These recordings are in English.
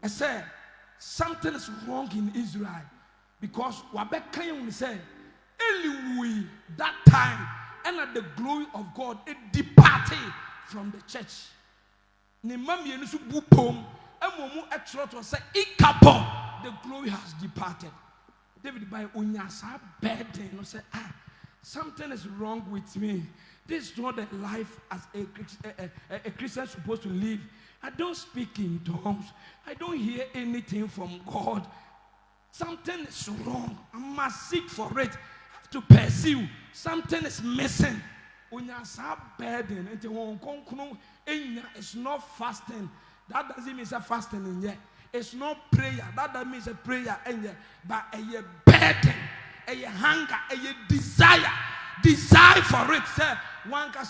I said, something is wrong in Israel because Wabekayun said, anyway, that time, and at the glory of God, it departed from the church. Nimami Yenusu Bupom, and Momu Extrot said, Ikapo, the glory has departed. David by Unyasa burden, said, something is wrong with me. This is not the life as a Christian is supposed to live. I don't speak in tongues. I don't hear anything from God. Something is wrong. I must seek for it. I have to pursue. Something is missing. Unyasa burden. It's not fasting. That doesn't mean it's a fasting in yet. It's not prayer. That doesn't mean it's a prayer in yet. But a burden, a hunger, a desire for it. Say, one can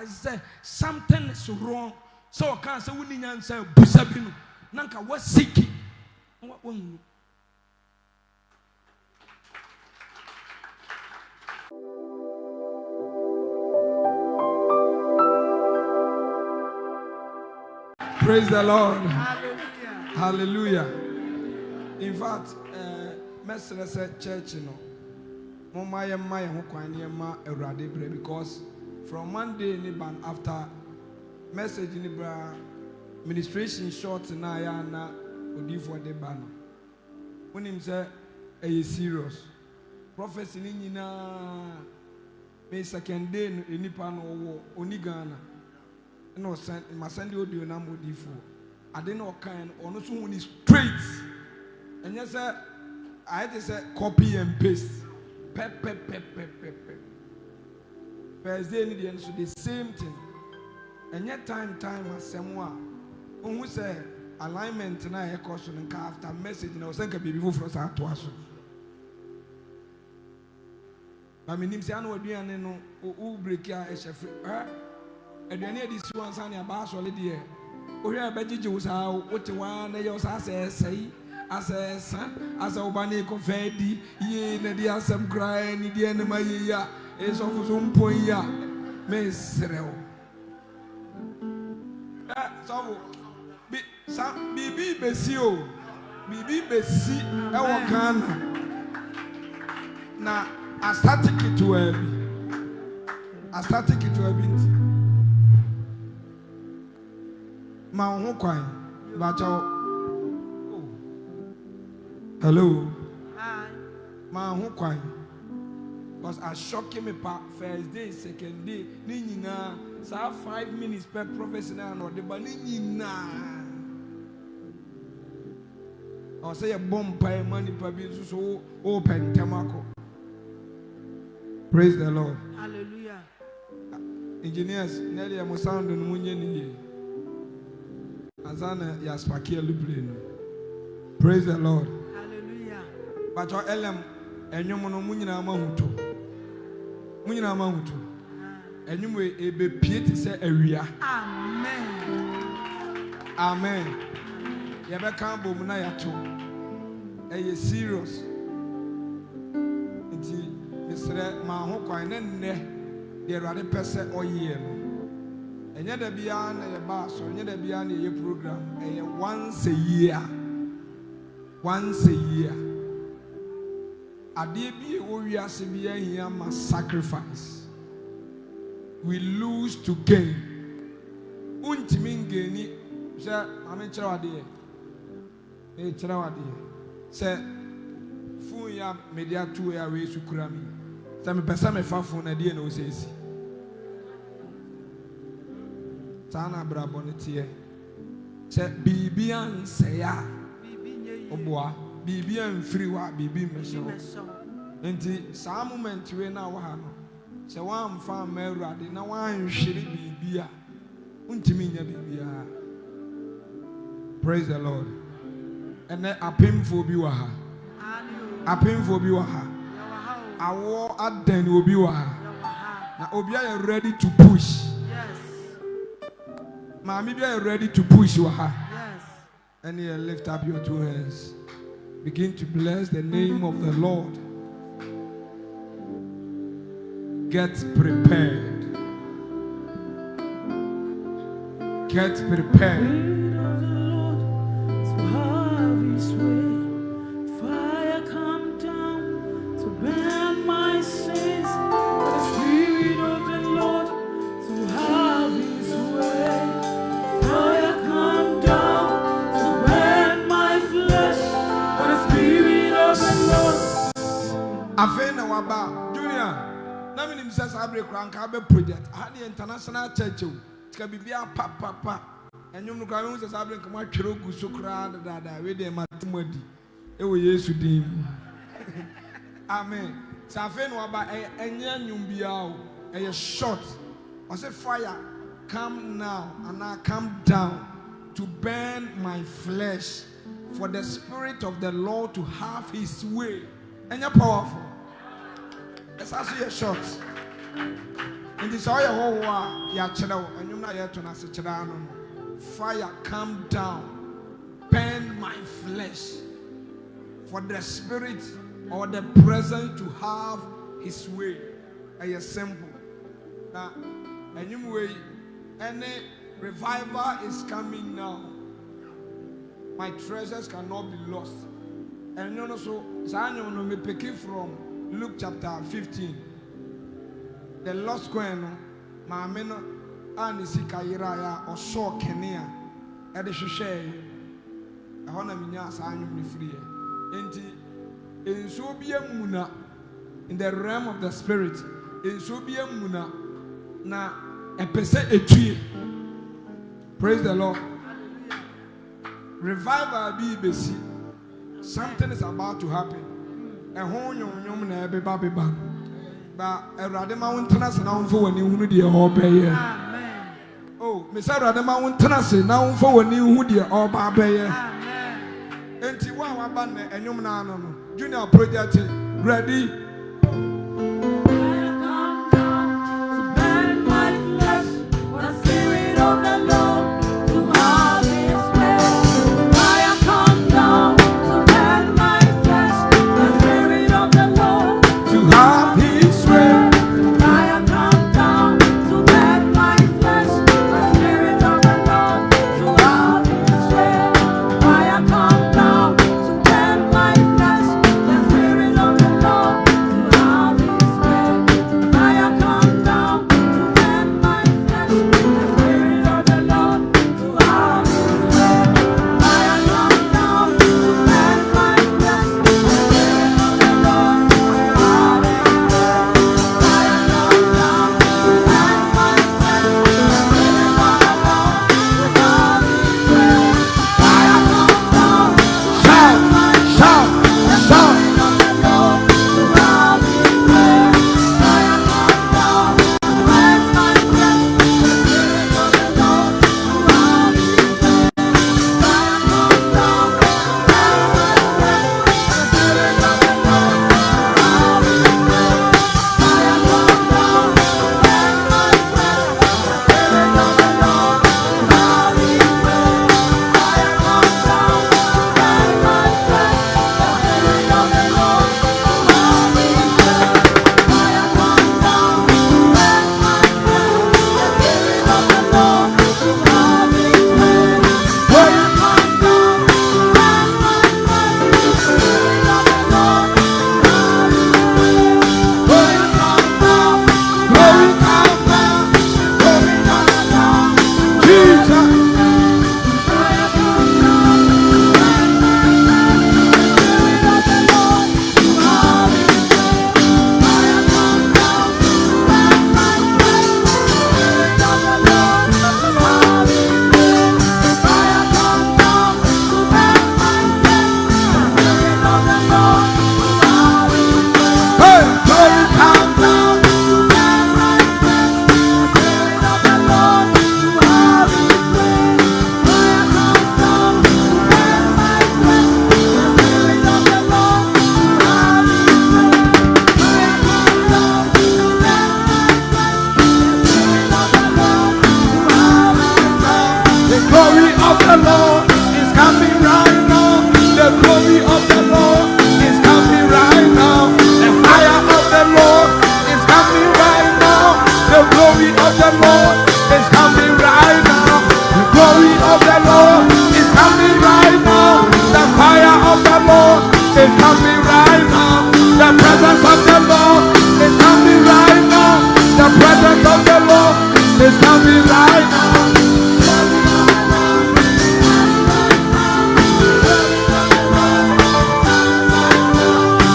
say something is wrong. So I can't say we need to say busabinu. Nanka what seeking? What one? Praise the Lord. Hallelujah. Hallelujah. In fact, Messer church, because from Monday after message in the ministration short na ya na odi for the banner. When him say a serious prophecy ni nyina me second day nipa no oni Ghana no send my send audio na modi for ade na okan ono so hu ni straight and yes I had to say copy and paste pep. Thursday ni the so the same thing. And yet time as someone who say alignment na e course no after message na o senka bibi foforo sa to aso na minim se anu aduane no o break a e chef aduane edi si wan san ya ba so le de o hwe abagige wo sa o te wa na ye o sa asai asesa asa obani ko fedi ye na di asem krai ni di na maye ya e so fuso mpon ya me srew so bibi besi o bibi besi e wo Ghana na astatic to abi ma ho kwan ba cha hello hi ma ho kwan because I shock me pa first day second day ni nyina sa 5 minutes per professional no de ba ni nyina o say a bomb pie money pa bi so open temako. Praise the Lord. Hallelujah. Engineers nearly am sound no munye ni azana ya spakia lubre no. Praise the Lord. Hallelujah. But your elem enyum no munyina mahuto munyina mahuto enyum ebe pie ti se awia. Amen. Amen. Ya be kan bom na ya to eye serious nti misre ma ho kwan ne nne de rade pese oye no enya da bia na ye ba so enya da bia na ye program eye once a year ade bi wo wiase bi ahia ma sacrifice we lose to gain untimi ngeni se ame kire wade e kire wade se fu ya media tu ya we sukura mi se me pesa me fa fu na de na o se esi sana brabo ne tie se bibi anse ya oboa bibi amfiri wa bibi meso enti sa moment we na wa ha no se wa amfa ma awurade na wa anhwere bibi a untimi nya bibi a. Praise the Lord. And apemfo bi wa ha apemfo bi wa ha awo adan obi wa ha na obi are ready to push. Yes. Mami bi are ready to push wa ha. Yes. And you lift up your two hands. Begin to bless the name of the Lord. Get prepared. Get prepared. waba Junior. Na me nim say sabre kran ka be project. Ha the international church o. Tika bibia pa. Enyum no kran me say sabre nka twere ogu so kra da we dey matemadi. E wo Yesu dim. Amen. Safe no waba enye anyum bia o. E short. I say fire come now and now come down to burn my flesh for the Spirit of the Lord to have his way. And you're powerful. It's also a short. And this all your whole war, your channel, and you're not yet to answer. Fire come down, burn my flesh for the Spirit or the presence to have his way. And you're simple. Now, and you way, any revival is coming now. My treasures cannot be lost. And you know, so Zanyo no me pick it from Luke chapter 15. The lost coin, my men and the Sikayira or saw Kenya at the Shushay. I want to be Zanyo free. In so be a muna in the realm of the spirit. In so be a muna na a percent a tree. Praise the Lord. Revival be basi. Something is about to happen. A whole young na be baby ba. But a radema won tenase na won fo wani hunu de obeye. Amen. Oh, me say radema won tenase na won fo wani hunu de oba beye. Amen. Enti wa ba na enyum na no no. Junior project ready.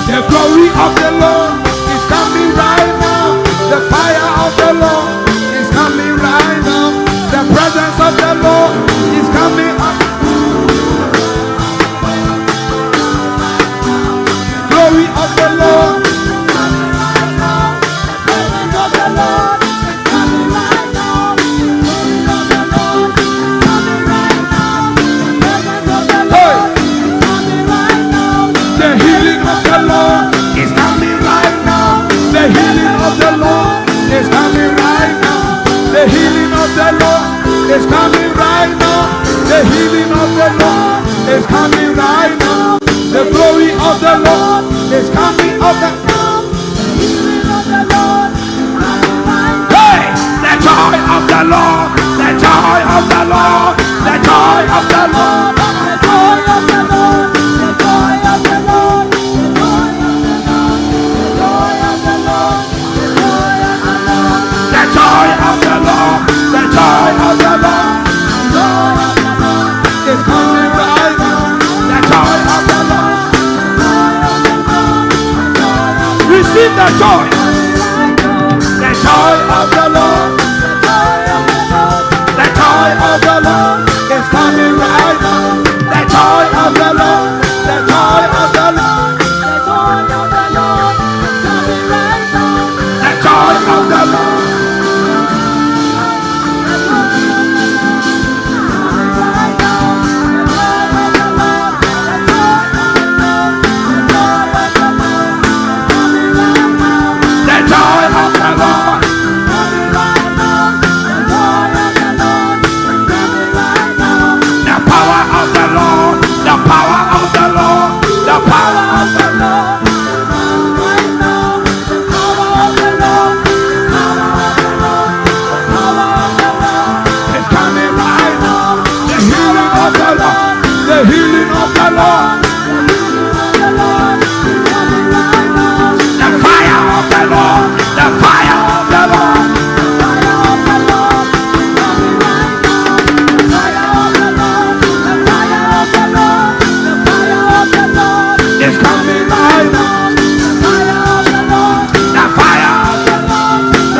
The glory of the Lord The fire of the Lord is coming right now. The presence of the Lord is coming up. Glory of the Lord. The healing of the Lord is coming right now. The healing of the Lord is coming right now. The healing of the Lord is coming right now. The healing of the Lord is coming right now. The glory of the Lord is coming up. Hey, the joy of the Lord, the joy of the Lord, the joy of the Lord, the joy of the Lord, the joy of the Lord, the joy of the Lord, the joy of the Lord, is coming right now. The joy of the Lord. Receive the joy. The joy of the Lord. The joy of the Lord is coming right now. The joy of the Lord. The joy of the Lord. The joy of the Lord. The healing of the Lord, the fire of the Lord, the fire of the Lord, is coming right now. The fire of the Lord, the fire of the Lord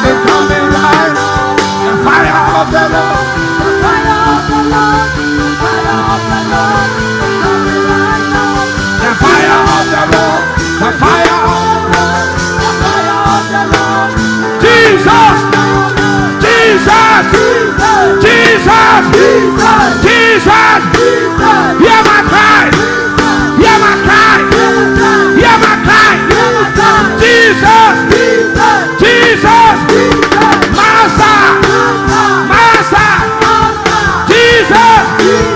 is coming right now. The fire of the Lord. Hear my cry. Hear my cry. Hear my cry. Jesus. Jesus. Master. Master. Jesus. Jesus.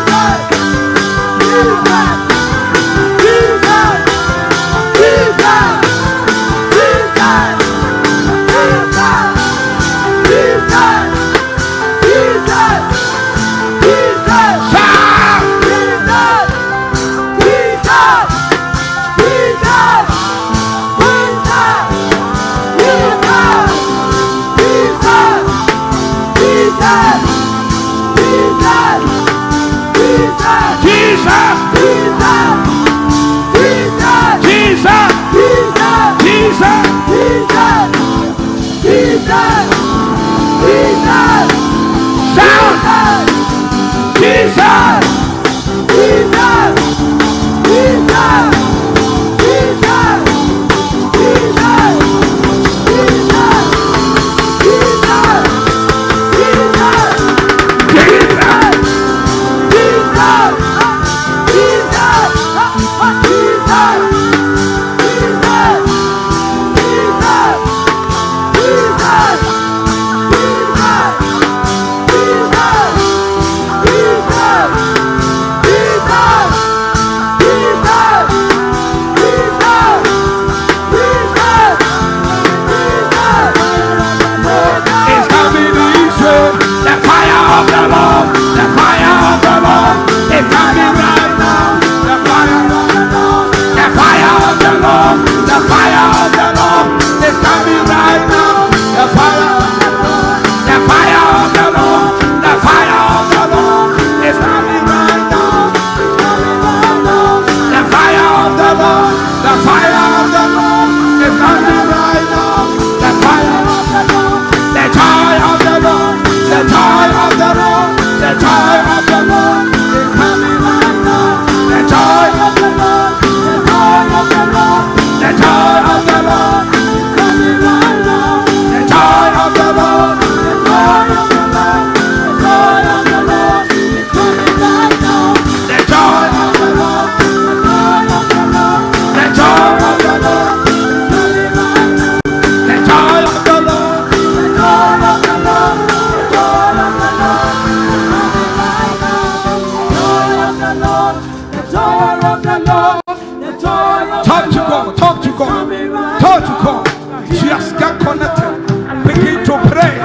the Lord, the joy of the Lord, the joy of Talk the to God, Lord. talk to God, talk to God. She has got connected. Begin to pray.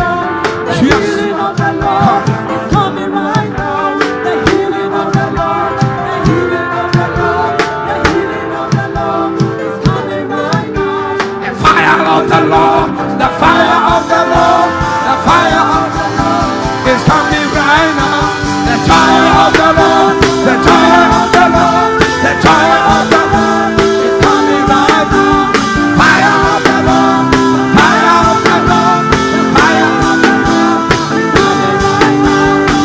She has. Healing of the Lord is coming right now. The healing of the Lord, the healing of the Lord, the healing of the Lord is coming right now. The fire of the Lord, the fire of the Lord, the fire of the Lord is coming right now. The joy of the Lord, the joy of the Lord, the joy of the Lord is coming right now. Fire of the Lord, fire of the Lord, the fire of the Lord is coming right now.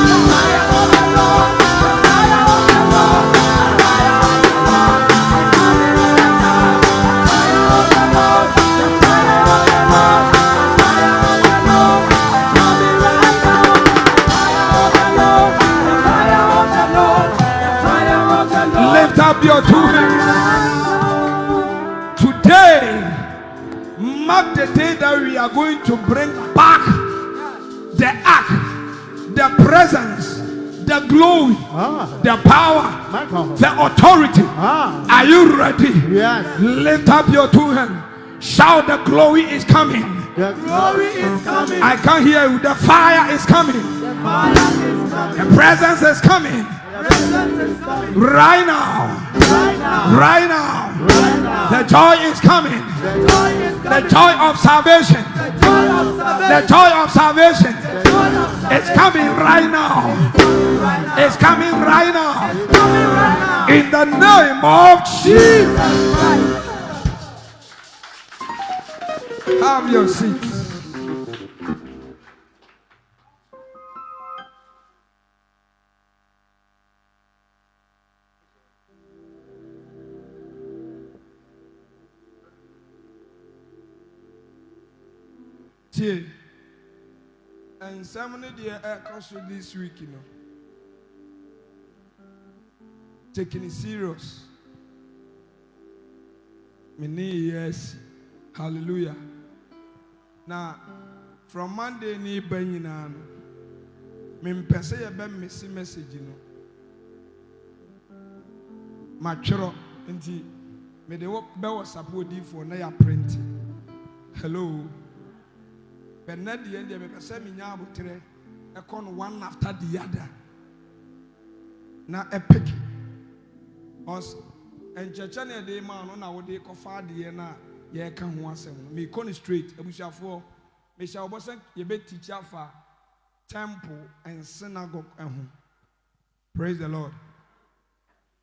The fire of the Lord, the fire of the Lord, the fire of the Lord is coming right now. Fire of the Lord, the fire of the Lord, the fire of the Lord is coming right now. Fire of the Lord, the fire of the Lord, the fire of the Lord. Lift up your two hands. Today, mark the day that we are going to bring back the ark, the presence, the glory, the power, the authority. Are you ready? Yes. Lift up your two hands. Shout, the glory is coming. The glory is coming. I can't hear you. The fire is coming. The fire is coming. The presence is coming. The presence is coming. Right now. Right now. Right now. Right now. The joy is coming. The joy is The coming. joy of salvation. The joy of salvation. The joy of salvation. The joy of salvation. It's coming right now. Right now. It's coming right now. Coming right now. In the name of Jesus. Christ. Have your seat. tie nsɛm no deɛ ɛkɔ so this week no taking it serious many yes hallelujah na from Monday ni ba nyinaa no mempɛ sɛ yɛbɛ mesi message no matwerɛ nti mede bɛwɔ sapodifoɔ na yɛ print hello bɛnna deɛ deɛ mepɛ sɛ menya abotrɛ ɛkɔ no one after the other na epic os enkyɛkyɛ na yɛde ma no na wode kɔfa adeɛ na yɛka ho asɛm no mekɔ no straight abusuafoɔ mehyɛ wobɔ sɛ yɛbɛtikyi afa temple and synagogue ɛho praise the Lord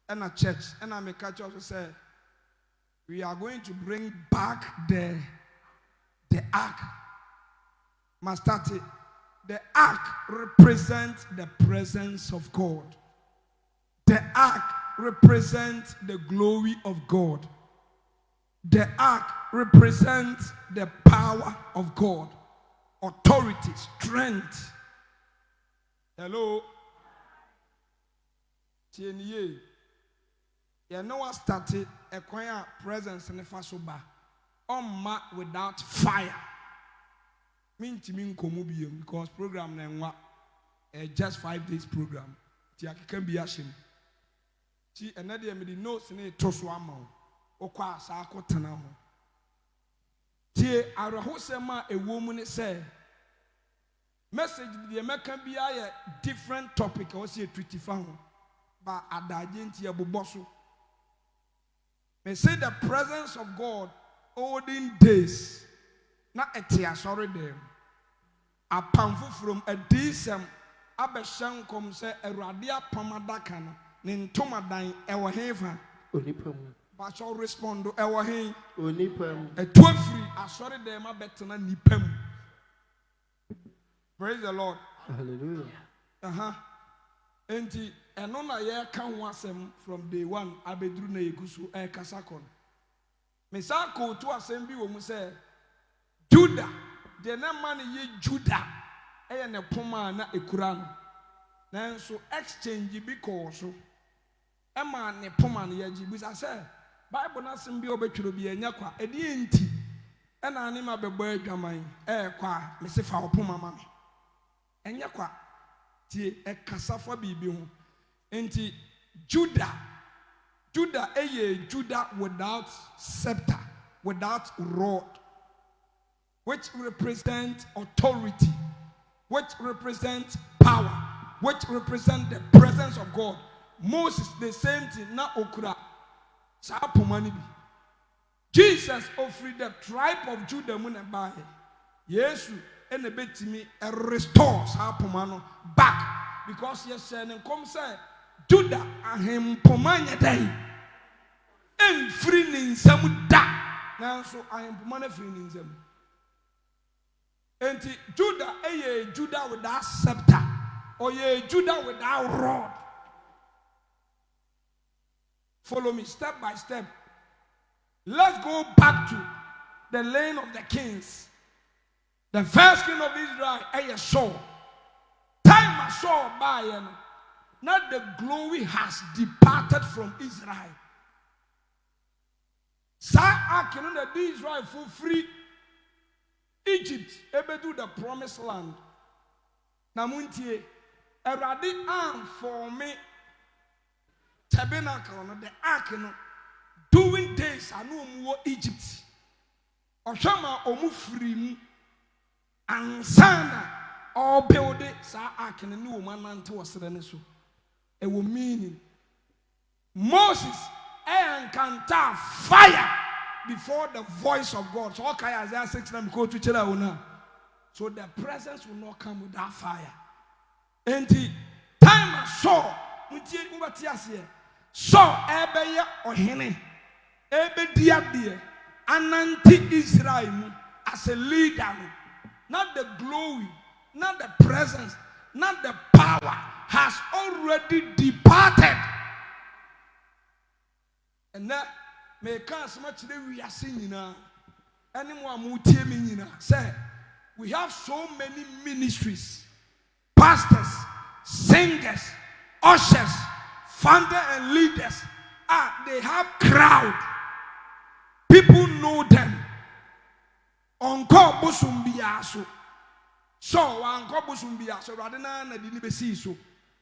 and a church and I make catch also say we are going to bring back the ark. Must start it. The ark represents the presence of God. The ark represents the glory of God. The ark represents the power of God, authority, strength. Hello. Tienye. You know what started a choir presence in the Fasoba. On without fire. Mean to mean Komubium because program name just 5 days program. Tia can be ashamed. Ti another me the notes in a toswamo. Okwa sako tanamo. Tie arahosema a woman say message the American be a different topic or see a treaty found. But adagenti abubosu. May say the presence of God olden days. Na etia sorry them. A pamfu from a decent abeshan come say a radia pamadakana nintomadan ewa heva. But shall respond to ewa he. A 12 free a sorry them abetana nipem. Praise the Lord. Hallelujah. Enti enona ye kan wasem from day one abedru na yegusu e kasakon. Mesako to asem bi wo mu say Judah, the name man ye Judah, and a poma na ekuran. Then so exchange because so a man ne poma ye jibus. I said, Bible na simbi obetro bi enyakwa edi enti and anima be boy dwaman kwa me se fa opoma mama enyakwa tie e kasafa bibi ho enti Judah. Judah, Judah without scepter, without rod, which represents authority, which represents power, which represents the presence of God. Moses, the same thing, na okura. Jesus offered the tribe of Judah munabaye. Yesu and the betimi restores Hapomano back because yes, and come say Judah and him pomanya day and free in some da. Now so I am pomana free in them. And Judah, Judah without scepter, or Judah without rod. Follow me step by step. Let's go back to the lane of the kings. The first king of Israel, Saul. Time Saul by not the glory has departed from Israel. Sa akin the Israel for free. Egypt, ebe do the promised land. Namuntie, eradi am for me tabernacle no the ark no doing days anu omu Egypt. Oshama omu free mu ansana all build it sa ark no ni omu anante wasere ne so. E wo meaning Moses encanta fire before the voice of God. So okay, Isaiah 6 go to Chela. So the presence will not come without fire. And the time I saw Ebeye Ohene Ebe Diabie Ananti Israel as a leader. Not the glory, not the presence, not the power has already departed. And that may come so much that we are singing now. Anyone who tell me say we have so many ministries, pastors, singers, ushers, founders and leaders. They have crowd. People know them. Onko busumbiaso. So onko busumbiaso rather than the libesiso.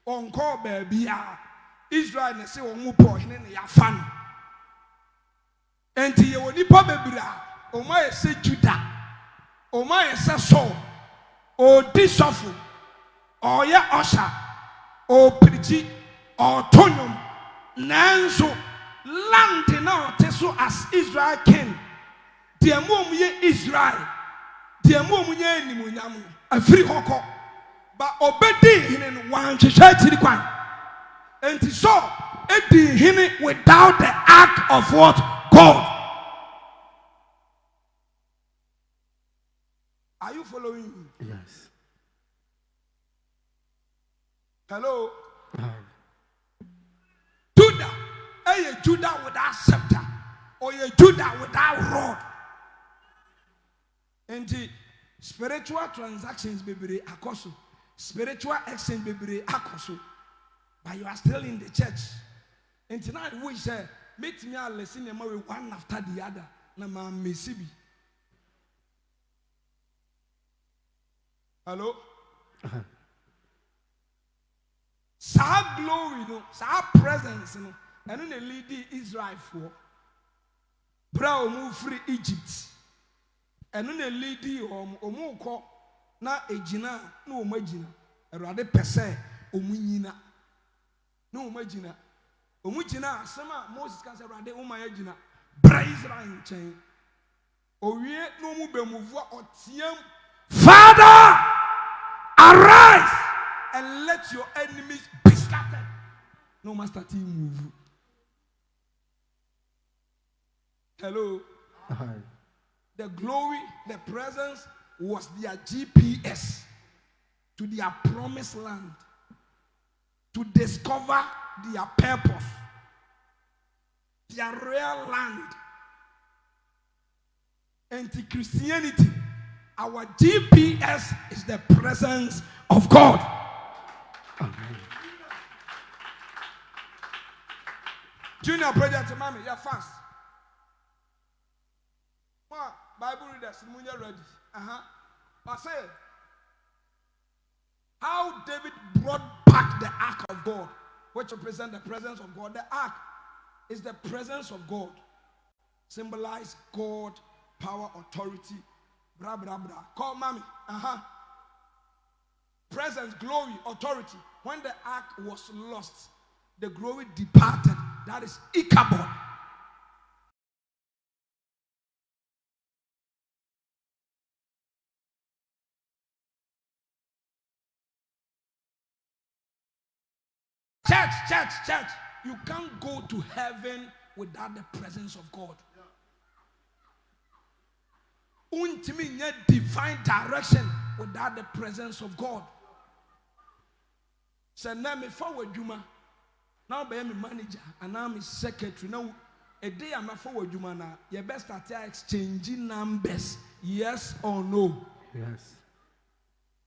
Onko bebia. Israel ne say omupo hine ne yafan. Enti ye woni pa bebira o ma yese Judah o ma yese Saul o disofo o ye osha o prichi o tonyum nanso land na oteso as Israel king de mu ye Israel de mu ye animunyam afiri hoko ba obedi hine no wan hwehwe tiri kwan enti so edi hine without the ark of what God. Are you following me? Yes. Hello? Judah. Judah without scepter. Or Judah without rod. And the spiritual transactions baby akoso. Spiritual exchange baby akoso. But you are still in the church. And tonight we say meet me a lesson one after the other. Na ma mesibi. Hello? Sa glory no, sa presence no. And then they lead Israel for. Bra move free Egypt. And then they lead omu ko na ejina na omu ejina. Erade pese omu nyina. Na omu ejina. Omu jina asema Moses kan say erade omu ejina. Bra Israel nchen. Owie no omu be move otiem. Father, arise and let your enemies be scattered. No master team move. Hello. The glory, the presence was their GPS to their promised land, to discover their purpose, their real land. Anti-Christianity, our GPS is the presence of God. Amen. Junior project, mommy, you're fast. Bible readers, you're ready. I say, how David brought back the ark of God. which represent the presence of God. The ark is the presence of God. Symbolize God, power, authority. Bra bra bra. Call mommy. Presence, glory, authority. When the ark was lost, the glory departed. That is Ichabod. Church. You can't go to heaven without the presence of God. Ultimately, divine direction without the presence of God. So now me forward Juma. Now be my manager and now my secretary. Now a day I'm a forward Juma now. You best start exchanging numbers. Yes or no? Yes.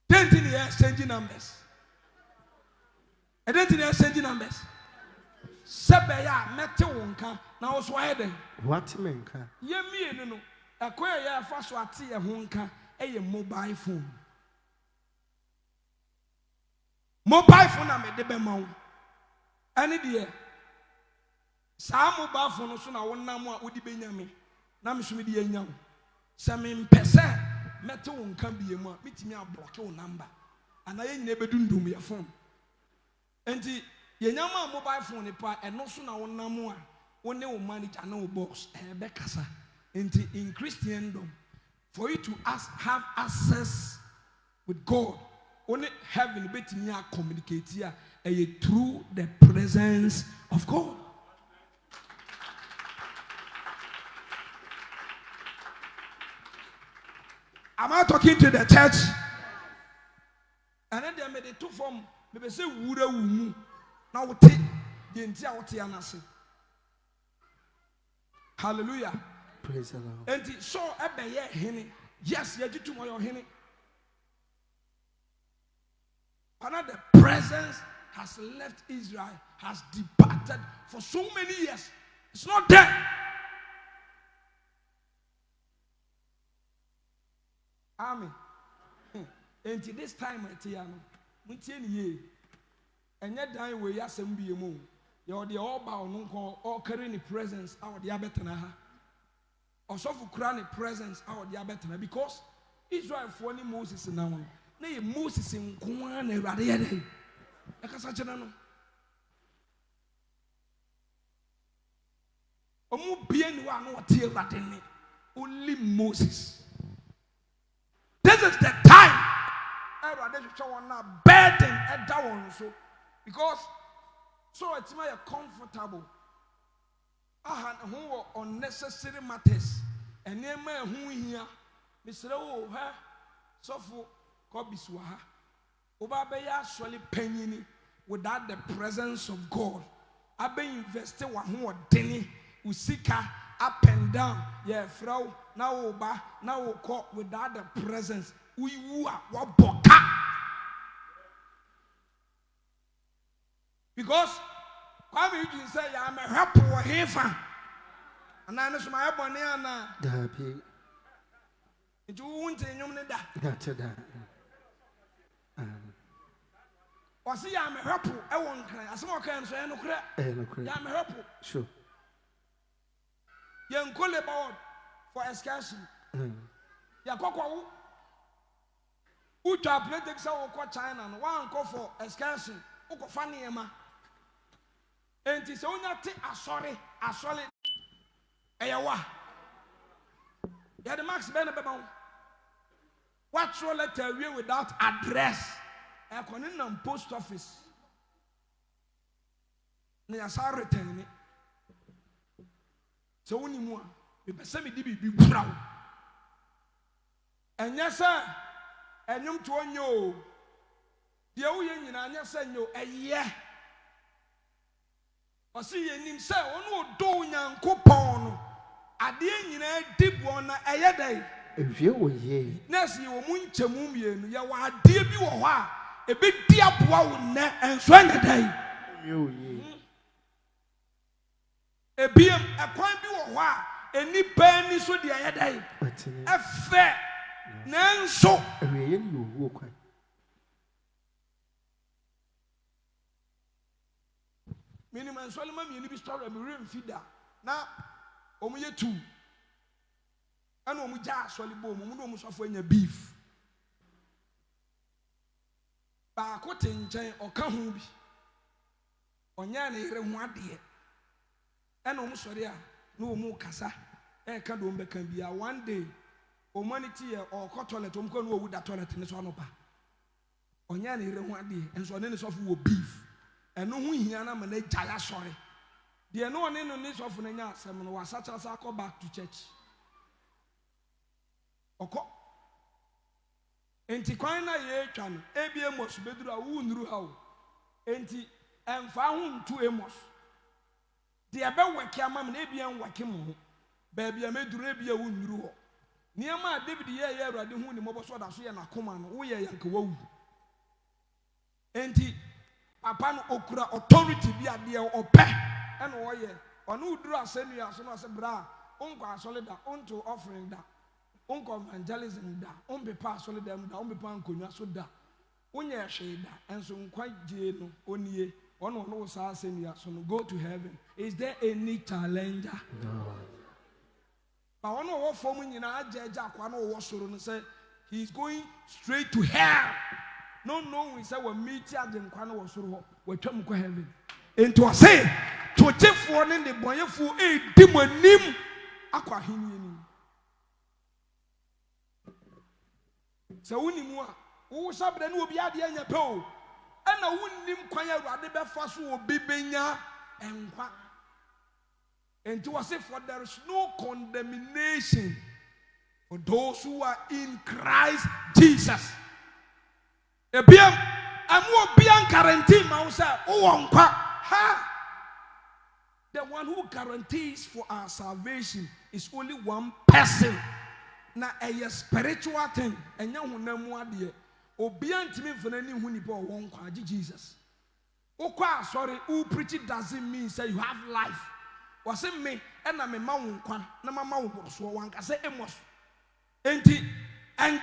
Don't you exchanging numbers? I don't think exchanging numbers. Sebeya mete wonka na wo so ayede. What menka? Ye mie no. Akoya ya fa so ate ye honka eye mobile phone. Mobile phone na me de be ma wo. Ani de sa mobile phone so na wonam a wodi benyame. Na me so me de anya wo. Se me mpese mete wonka biye mu a mitimi a block wo number. Ana ye nyina bedundum ye phone. Enti yenyama mobile phone ni pa eno so na wonam a wone wo manager na wo boss be kasa. Enti in Christendom, for you to have access with God, only heaven betimi a communicate here through the presence of God. Am I talking to the church? And then they made it two form. They say wura wumu. Now we take the entire anase. Hallelujah. Praise the Lord. And so ebeye hene. Yes, you do your hene. But now the presence has left Israel, has departed for so many years. It's not there. Amen. Until this time, and yet, I will yes and be a moon. You're the all bow, all carrying the presence out the abetana. Or so for crown presence out the abetana because Israel for any Moses in now. Nay, Moses in Kuan and Radiade. A Casachano. Omu bien one or tear Radini. Only Moses. This is the time. I rather show on a burden at down so because so it's my comfortable. I had who unnecessary matters and near my who here, Mr. Oh, her so for Kobiswaha. Obabeya surely penny without the presence of God. I've been investing one who are denny, usika up and down. Yeah, Frau, now Oba, now caught without the presence. We are what boka. Because Kwame you say I'm a help or heifer. And I know my bonny Anna. It won't in your that. Was he I'm a help? I won't cry. As more can say no crack. I'm a help. Sure. Young call about for excursion. Yakoko. Who to apply the China and one call for excursion. Oko funny Emma. And it's only a sorry. Ayawa. You had the Max Benabon. What's your letter without address? I can in the post office. Near Sarah return it. So only more. If semi be proud. And yes, sir. And you to one yo. The old union and yes, you a year. Or see him say, oh no, do young coupon. At the end, deep one a day. If you were ye, Nessie, you won't chamumuan, you are dear you are a big dear one and swing a day. You ye. A beam, a point you are a nip penny so the other day. A fair, nan so. You walk. Minimum Solomon, you need to start a marine feeder. Now, Omuye 2. And Omuja Solibo, Mumu software in beef. Ba kote chain or kahubi. Onyane remwadi. And Omusoria, no more casa. Kadumbe can be a one day. Humanity or toilet, Omko would that toilet in the Sonopa. Onyane remwadi, and so then it's off with beef. And no one here, I'm a jaya sorry. The no one in the midst of Nanya, someone was such as I go back to church. Oko. Enti kwana ye twan ebi Amos beduru a wo nuru ha o enti emfa hu ntu Amos de ebe weke amam na ebi en weke mo ba bia meduru ebi a wo nuru ho niam David ye Awurade hu ni moboso da so ye na koma no wo ye yanka wawu enti papa no okura authority bi ade ope ena wo ye ono uduru asenu aso no ase bra onkwa asolida onto offering da unko evangelism da be pa solid them da be pa nkonwa so da unye hwe da enso nkwa je no onie ono no sa asemi so no go to heaven. Is there any challenger? No. But ono wo form nyina ajeje akwa no wo soro no say he is going straight to hell. No we say we meet aje nkwa no wo soro ho we twam kwa heaven. Ento say to jefo ne de bonyefo e di manim akwa henie ni. So unimu a wo sabre na obi ade anya pe o ana wunnim kwan Awurade befa so obi benya enkwa enti wo say for there is no condemnation for those who are in Christ Jesus. Ebiam amu obi an guarantee ma wo say wo nkwa ha. The one who guarantees for our salvation is only one person. Na a spiritual thing, and young Namuadi, Obian Timmy Fanani Hunipo won't call Jesus. Okwa, sorry, who preach it doesn't mean say you have life. Was it me and I'm a mountain, Namama was one can say Amos. And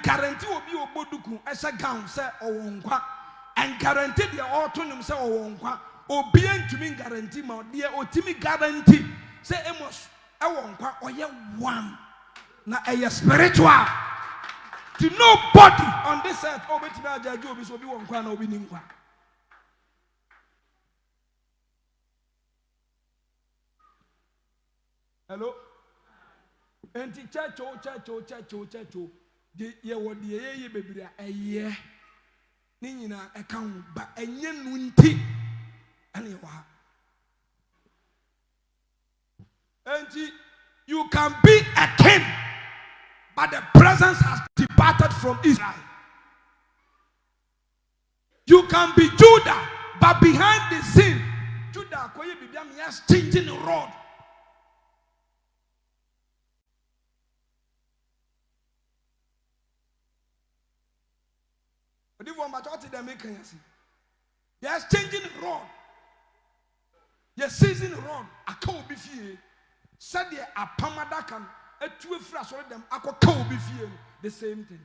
guarantee will be Oboduku as a gown, say, or won't and guarantee the autonomy, say, or won't Obian to me guarantee, my dear, or Timmy guarantee, say Amos, I won't or ye one. Na a spiritual to nobody on this earth. Oh, but now Jago is obi one kwan obi ninkwa. Hello. Enti church. The ye wo de ye bebira eye. Ni nyina e kan ba enye nu nti ane wa. Enti you can be a king, but the presence has departed from Israel. You can be Judah, but behind the scene, Judah is changing the road. But if one majority they make yes, changing the road. Yes, seizing the road. I can't be fear. Said the apamadakan. Two fresh or them ako be fear the same thing.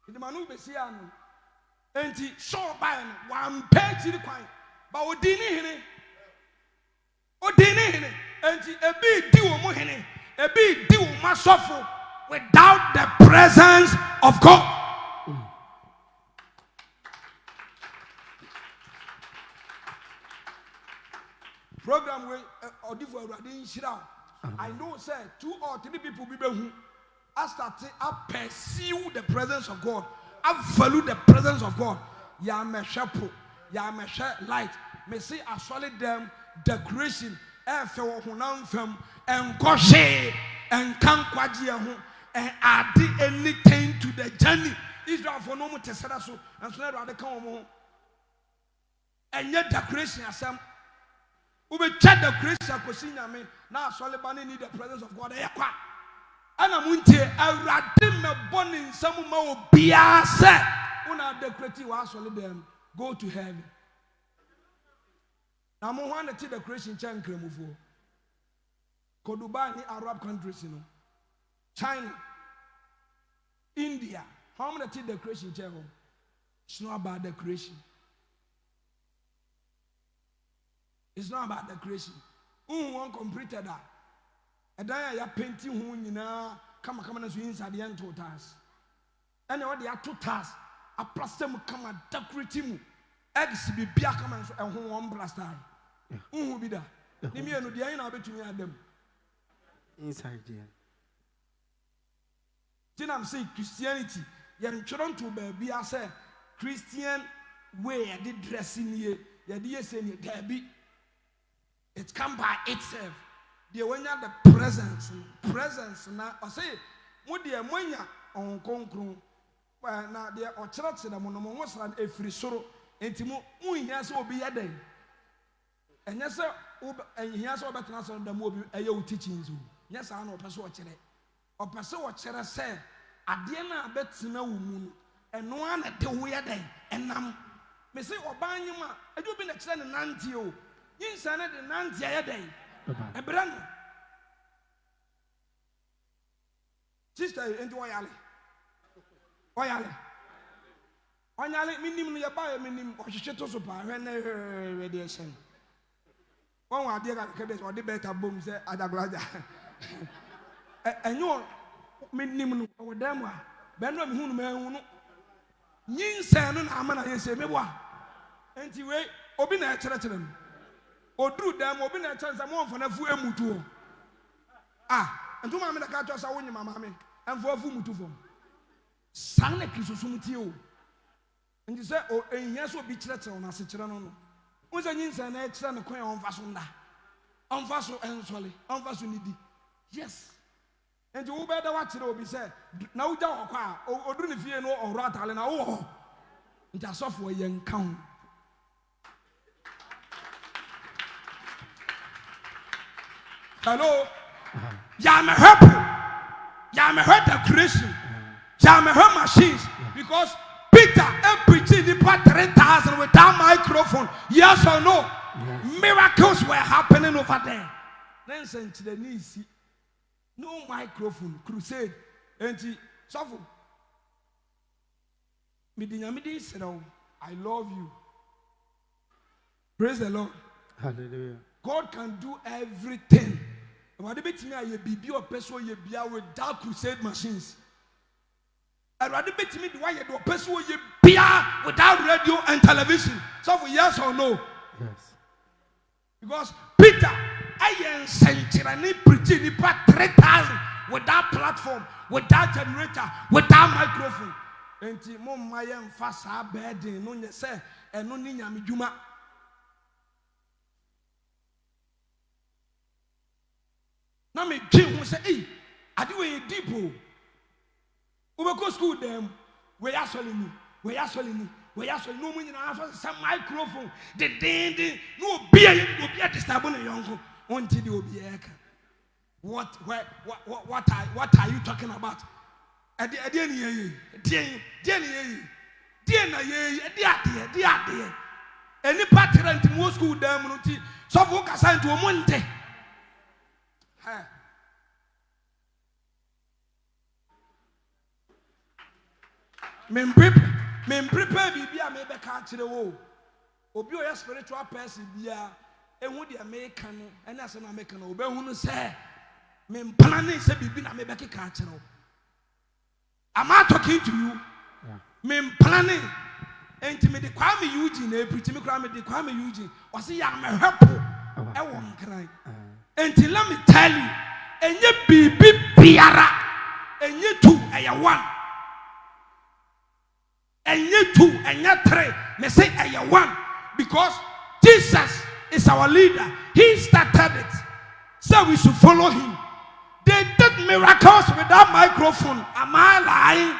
The manu be siano. Enti show by one page the coin. But odini hene. Enti ebi di wo mo hene. Ebi di wo masofo without the presence of God. Program where I know, say 2 or 3 people who pursue the presence of God. I value the presence of God. Ya me shapo, ya me light. Me see I solid them decoration. Fe honam fam and koshe and kan kwaji ho and add anything to the journey. Israel for no more tesera so and so na de kan mo. And yet decoration asem we check the Christian cosinya me now Solomon need the presence of God. And I'm muntie awrade me boni nsam ma obia se una decorate wa asole them go to heaven. Now mo wan the Christian chen kramufo. Ko Dubai ni Arab countries no. China, India, how many the Christian chen? It's not about the Christian. It's not about the creation. One completed that. And then you painting who you know, come and so inside the end 2 tasks. And what they are 2 tasks. A plaster come and decorate him. Eggs be beer come and who one plaster. Who will be there? Let me know the end of between them. Inside there. Then I'm saying Christianity. You're trying to be a say Christian way I did dressing here. You did say there be. It come by itself. The when you have the presence now. I say, what the when you on concrete. Well, now they are church in the monomos and a free sorrow. And Timo, who has will be a day. And yes, sir, and he has all better answer the mobile AO teachings. Yes, I know, Pastor Chere. Or Pastor Chere said, I dare not bet no moon, and no one at the weird day. And now, may say, or buying you, I do been extending Nantio. You send it in Nantia day. A brand. Sister, into Oyale. Oyale. Oyale, minimum, you buy a minimum, or she to supply when they radiation. One idea or the better booms at Aglaja. And you minimum or them one. Benram whom Yin San and Amana, and say, Mewa. And you wait, Obina Churchland. Or do them, Obina Chance, I'm one for a few mutu. Ah, and 2 mamma catchers are winning my mammy, and for a few mutu. Sana Kisumutio. And you say, oh, and yes, will be church on a citron. Was an instant extra and a coin on Fasunda. On Faso and Solly, on Fasunidi. Yes. And you better watch it will be said. No doubt, or do if you know or rattle and oh, it is software young count. Hello? Yam a help. Yam a help the creation. Yam a help machines. Because Peter preaching the part 3,000 without microphone. Yes or no? Yes. Miracles were happening over there. Then sent to the knees. No microphone. Crusade. And he suffer. I love you. Praise the Lord. Hallelujah. God can do everything. Without crusade machines. I'd rather bet me why you do a person without radio and television. So for yes or no? Yes. Because Peter, I century preaching 3,000 without platform, without generator, without microphone. And mom my fast bed no say and no ninya juma. Now me king say, hey, I do a deep. We go school them. We are selling. We are selling. We are selling. No money now. Some microphone. The no beer. No beer. Disturbing young. Until you be what are you talking about? Any parent in most school them. So focus on to a monte. Men prepare be a maybe catch the wall. Obi a spiritual person be a would the American and as an American obey who say, men planning say be a maybe catch. Am I talking to you? Men planning and to me the Kwame Eugene, pretty me Kwame Eugene, was he am a helpful. I won't cry. Until let me tell you, and you be Piara, and you two are one. And you two and you three may say are one because Jesus is our leader. He started it, so we should follow him. They did miracles without microphone. Am I lying?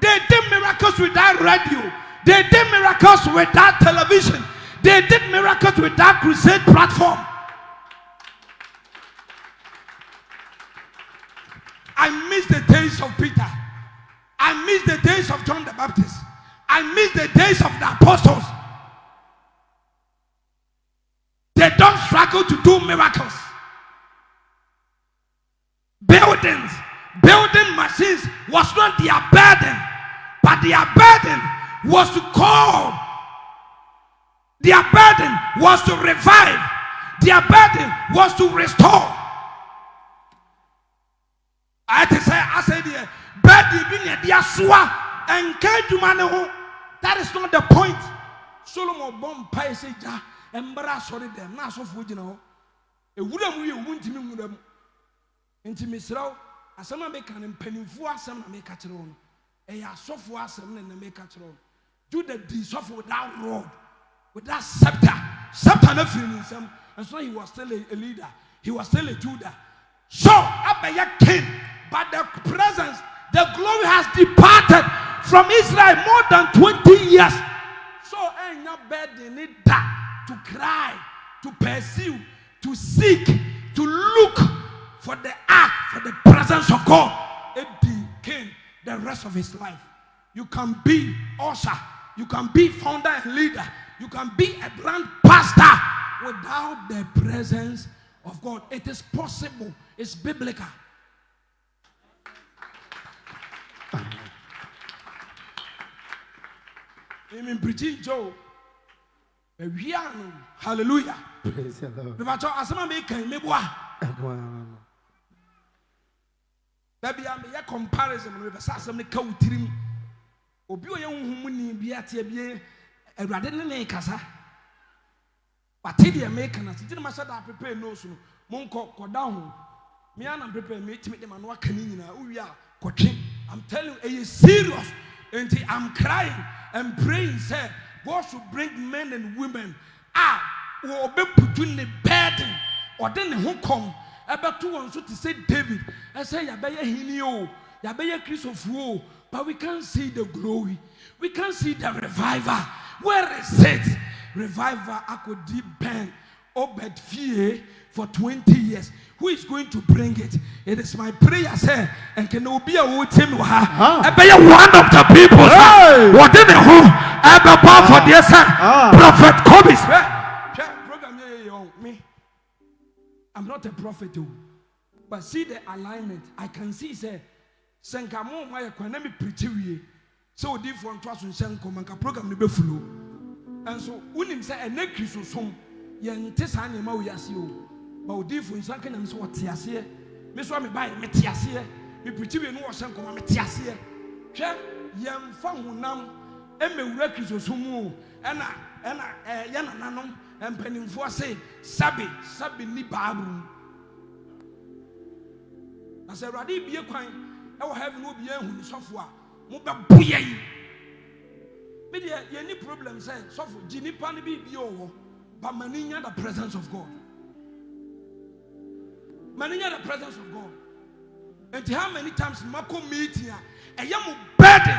They did miracles without radio. They did miracles without television. They did miracles without crusade platform. I miss the days of Peter. I miss the days of John the Baptist. I miss the days of the apostles. They don't struggle to do miracles. Building machines was not their burden, but their burden was to call. Their burden was to revive. Their burden was to restore. I said, burden being the aswa and Kajumano. That is not the point. Solomon bomb pie say, Embara sorry them, not so food, you know. A wooden we won't mean with them. Intimisro, as some make an pennyfua, some make at your own. A software, some and make at your own. Do the soft without rod, without scepter. Scepter nothing in some, and so he was still a leader. He was still a Judah. So, Abaya king, but the presence, the glory has departed from Israel more than 20 years. So, ain't not bad in it that to cry, to pursue, to seek, to look for the ark, for the presence of God. It became the rest of his life. You can be usher, you can be founder and leader, you can be a brand pastor without the presence of God. It is possible. It's biblical. Amen. Preaching Joe. Hallelujah. Praise the Lord. That be a comparison with a Sassam Kautirim. Obu young woman be at a rather than Casa. But Tidia making us, didn't master that prepare no soon. Monko go down. Me and prepare me to meet them and walk in. We are coaching. I'm telling you, it is serious. And I'm crying and praying, say, God should bring men and women. Who will be put in the burden. Or then who come. About 2 ones to say David. I say, Yabaya Hinio, Yabaya Christopher. But we can't see the glory. We can't see the revival. Where is it? Revival, I could deep band, Obed Fie for 20 years. Who is going to bring it? It is my prayer, sir. And can be a wood team? I be one of the people. What did the who ever bow for their son? Prophet Kobis. Me. I'm not a prophet, but see the alignment. I can see, sir. Senkamo, my economy pretty. So different trust in Senko, and program the flow. And so, when him say a neck is so soon, young Tessani Moyasio, but different Sankan and so what Tiasia. Miss Wami by Metiasia, me pretty no Sanko Metiasia. Young Fangunam, and me wreck is so soon, and Yananum, and Penning for say, Sabi Nibarum. I said, Radi be a quine, I will have no beer who is software. Muba Buye. Media, any problem, say, so for Ginny Pani be your, but Maninia the presence of God. Maninia the presence of God. And how many times Mako meet here, a young burden,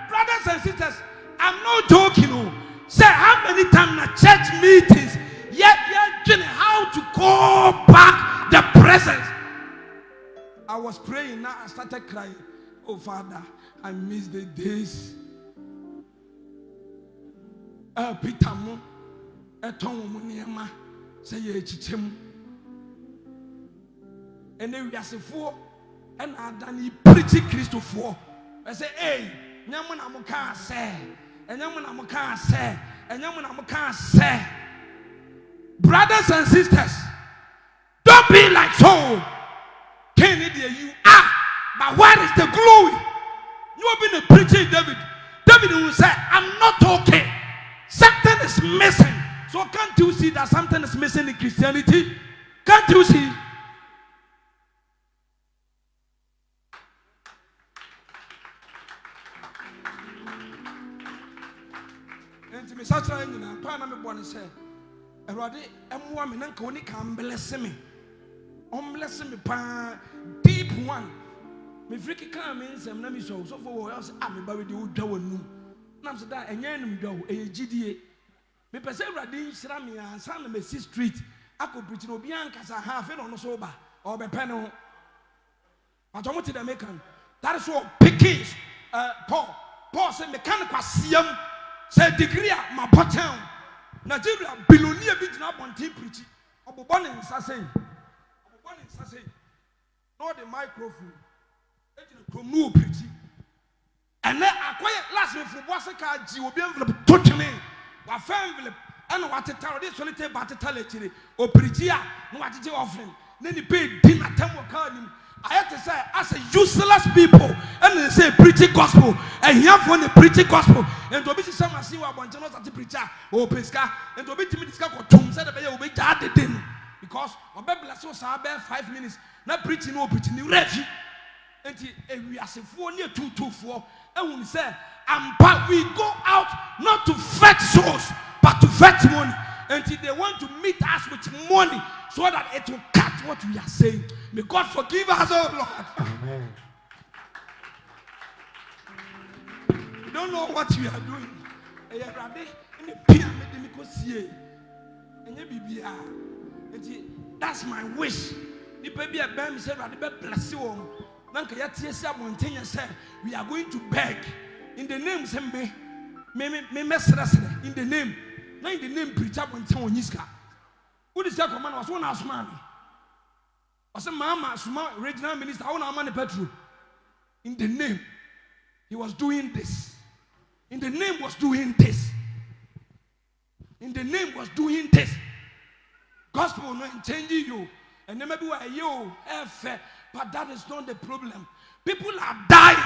brothers and sisters, I'm not joking. Say how many times in church meetings, yet how to call back the presence. I was praying, now I started crying. Oh Father, I miss the days. Peter Mo, Tom Muniama, say ye chichem. And then we are four, and I done pretty Christopher. I say, hey, Yaman Amuka say, and Yaman Amuka say, and Yaman Amuka say. Brothers and sisters, don't be like so. Kennedy, you are, but where is the glory? You have been a preacher, David. David will say, I'm not okay. Something is missing. So can't you see that something is missing in Christianity? Can't you see? And me such a thing, I'm trying to be born and say, Erode, I'm woman, and Connie can bless me. Bless me, deep one. Me freaky come in some name so for else I'm about to do no. Nam said that and yen do a GDA. Me pese Radin Srammy and San Messi Street. I could preach no biancas I have it on the sober or the panel. I don't want to the American. That is what pickings. Paul said mechanical CM said degree at my town. Nigeria billionaire big up on tea preaching. Obo born in Sassay. Not the microphone. No preaching. And then I quiet last week for what's a car, you will be able to touch me. My family, And what to tell this solitary but to tell it or preacher, no what to offering. Then he paid dinner temple card. I have to say, as a useless people, and they say preaching gospel, and here for the preaching gospel, and to be some see what one channel at the preacher or pesca, and to be timid discover to said about be jarred in because our Bible so 5 minutes, not preaching or preaching the refugee. And we are 4 near 224, and when we say, but we go out not to fetch souls, but to fetch money. Until they want to meet us with money so that it will cut what we are saying. May God forgive us, oh Lord. Amen. You don't know what you are doing. That's my wish. We are going to beg in the name of me. In the name. Now in the name preacher when tell Niska. Who is that command was one house man? Was a mama, smart regional minister, I want money petrol. In the name, he was doing this. In the name was doing this. In the name was doing this. Gospel not changing you. And then maybe why you but that is not the problem. People are dying.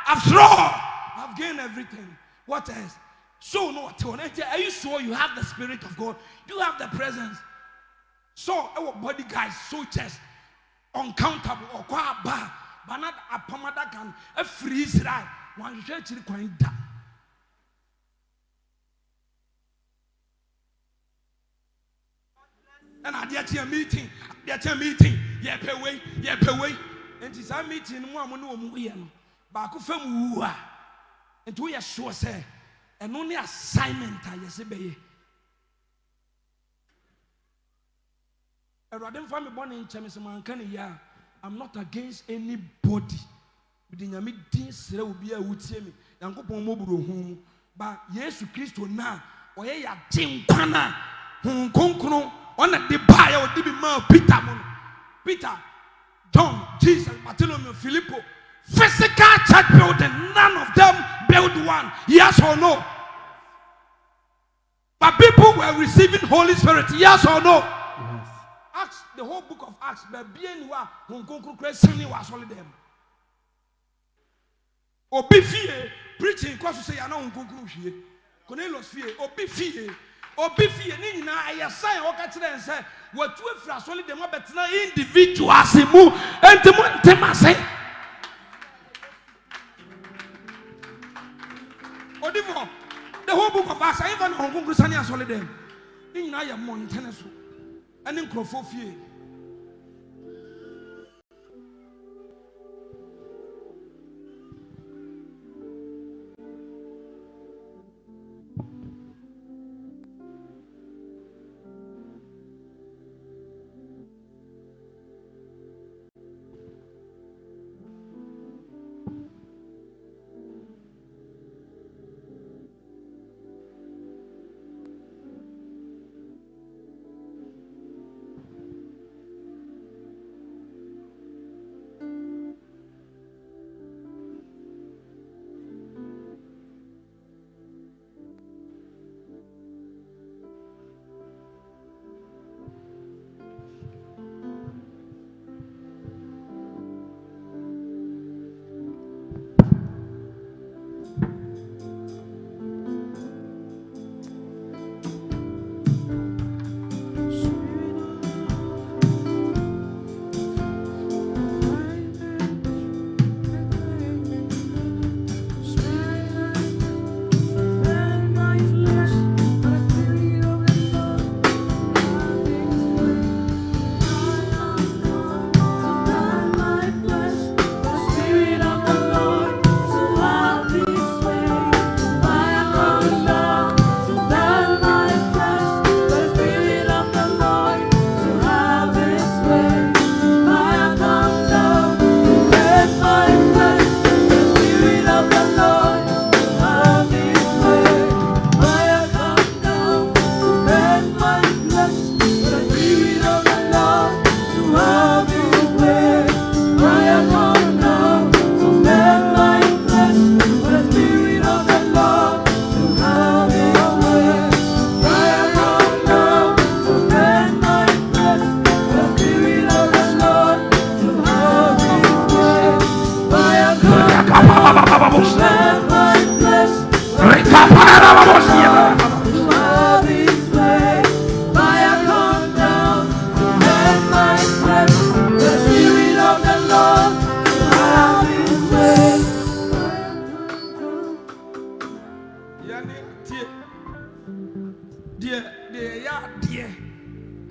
After all, I've gained everything. What else? So no, are you sure you have the Spirit of God? You have the presence. So our body guys, soldiers, uncountable or quite bad, but not a pomada can a freeze right. One church is going down. And I did a meeting, yeah, pay away. And it's a meeting, one but I could film and we are sure, say. And only assignment I say I'm not against anybody. But Jesus Christ now, or ya tinkwana, on the buyer or Peter, John, Jesus, Bartholomew, Filippo, physical church building, none of them build one. Yes or no? But people were receiving Holy Spirit. Yes or no? Yes. Acts, the whole book of Acts, but being was only them. Obifie preaching because you say I know Cornelius fear, Obifie, Nina, I say, and say, what two fras only them, but now individuals move and the say. The whole book of Acts, I even Hong Kong Christian holiday. In I am Montana and in Crofofie.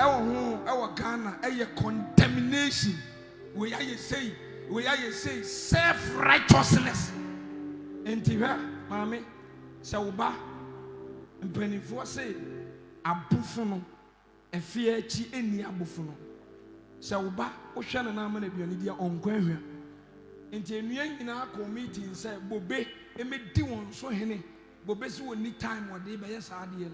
Our Ghana, a contamination. We are say self-righteousness. And Mammy, Sauba, and Pennyfo say, Abufuno, a fear chi any abufuno. Sauba, Ocean and Amana Bionidia on Quenvia. And Tenian in our committee said, Bobe, and made Dion so henny, Bobesu will need time or day by a sardian.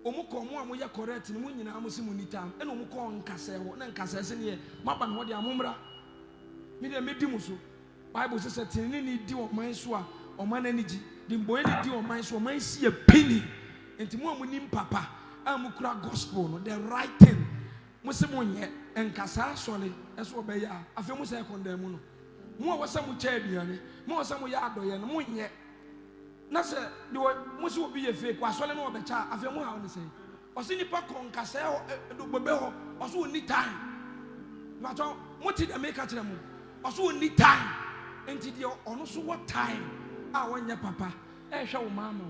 Omoko mo amoya correct ni mo nyina amosi mo nitam e no mo ko nkase ho na nkase se ne maba no de amomra me de medi mo so Bible says tinini ni di o man so a o man ani gi di mboye ni di o man so o man si a penny enti mo amonim papa am kura gospel no the right thing mo se mo nye nkasa sole e so be ya afi mo se condemn no mo a wasa mo cha aduane mo wasa mo ya adoye no mo nye na se de mo se obi ye fake wa sole no obecha afi mo ha no say o se nipa konkasa do bebe ho o so ni time ma to mo ti de make kire mo o so ni time enti de ono so what time a wanya papa e hwe wo mama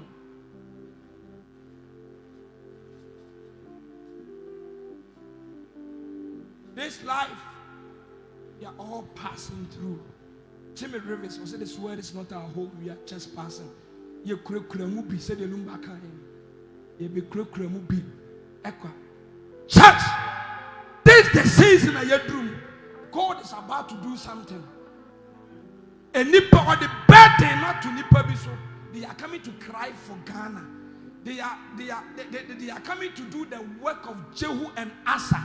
this life we are all passing through. Jimmy Rivers was said this word is not our home, we are just passing. Ye kure be said the lumba kan. Ye be kure be ekwa. Church, this is the season of your dream. God is about to do something. And nipa or the burden not to nipa biso. They are coming to cry for Ghana. They are coming to do the work of Jehu and Asa.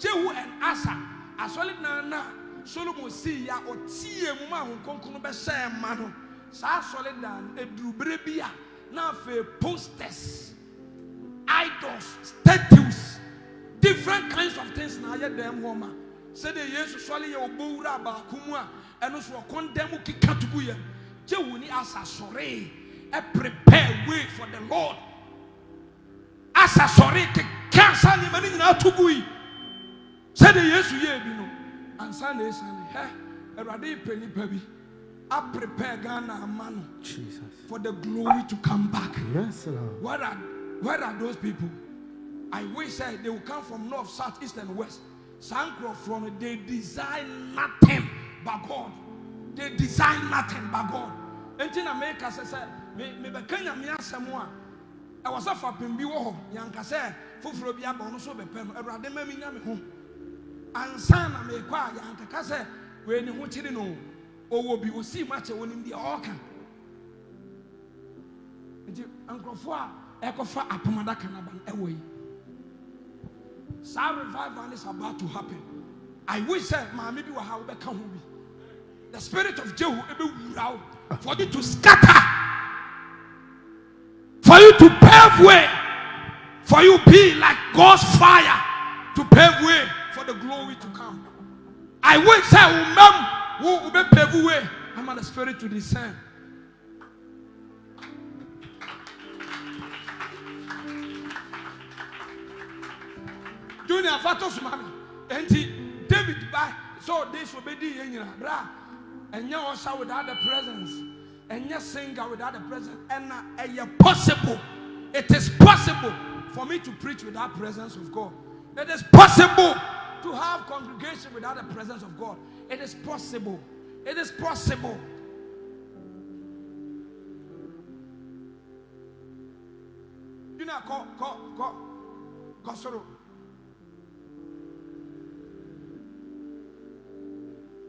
Jehu and Asa. As well na Solomon see ya or tie mu ma honkonkono be say ma no. Sa solid dan edurubere bia na fe posters, idols, statues, different kinds of things na ye dem homa. Say the Jesus sole ye obowura ba kumu a eno so condemn kika tugu ye. Jehu ni Asa sore e prepare way for the Lord. Asa sore ke cancer ni mani na tugu yi. Say the Jesus ye bi no. Ansa na esane he erade penny pabi. I prepare Ghana man Jesus for the glory to come back. Yes, Lord. Where are those people? I wish they will come from north, south, east, and west. Sancro from they design nothing but God. They design nothing but God. And in America, say me be Kenya me asemwa. I was a fapimbi wo yanka say fufuro bia ba ono so be pem. Erade ma mi nya me ho. Ansa na me kwa yanka ka say we ni ho chiri no. Owo bi osi mache wonim dia oka. Nti ankrofo a ekofa apamada kanaban ewo yi. Sa revival is about to happen. I wish say maami bi wa ha obeka ho bi. The spirit of Jehu ebe wura for you to scatter. For you to pave way. For you be like God's fire to pave way for the glory to come. I wish say who be pave way. I'm on the spirit to descend. Junior Fatos Mami. And David by so this will be the bra. And you also without the presence. And you singer without the presence. And possible. It is possible for me to preach without presence of God. It is possible to have congregation without the presence of God. It is possible. It is possible. You know, go sorrow.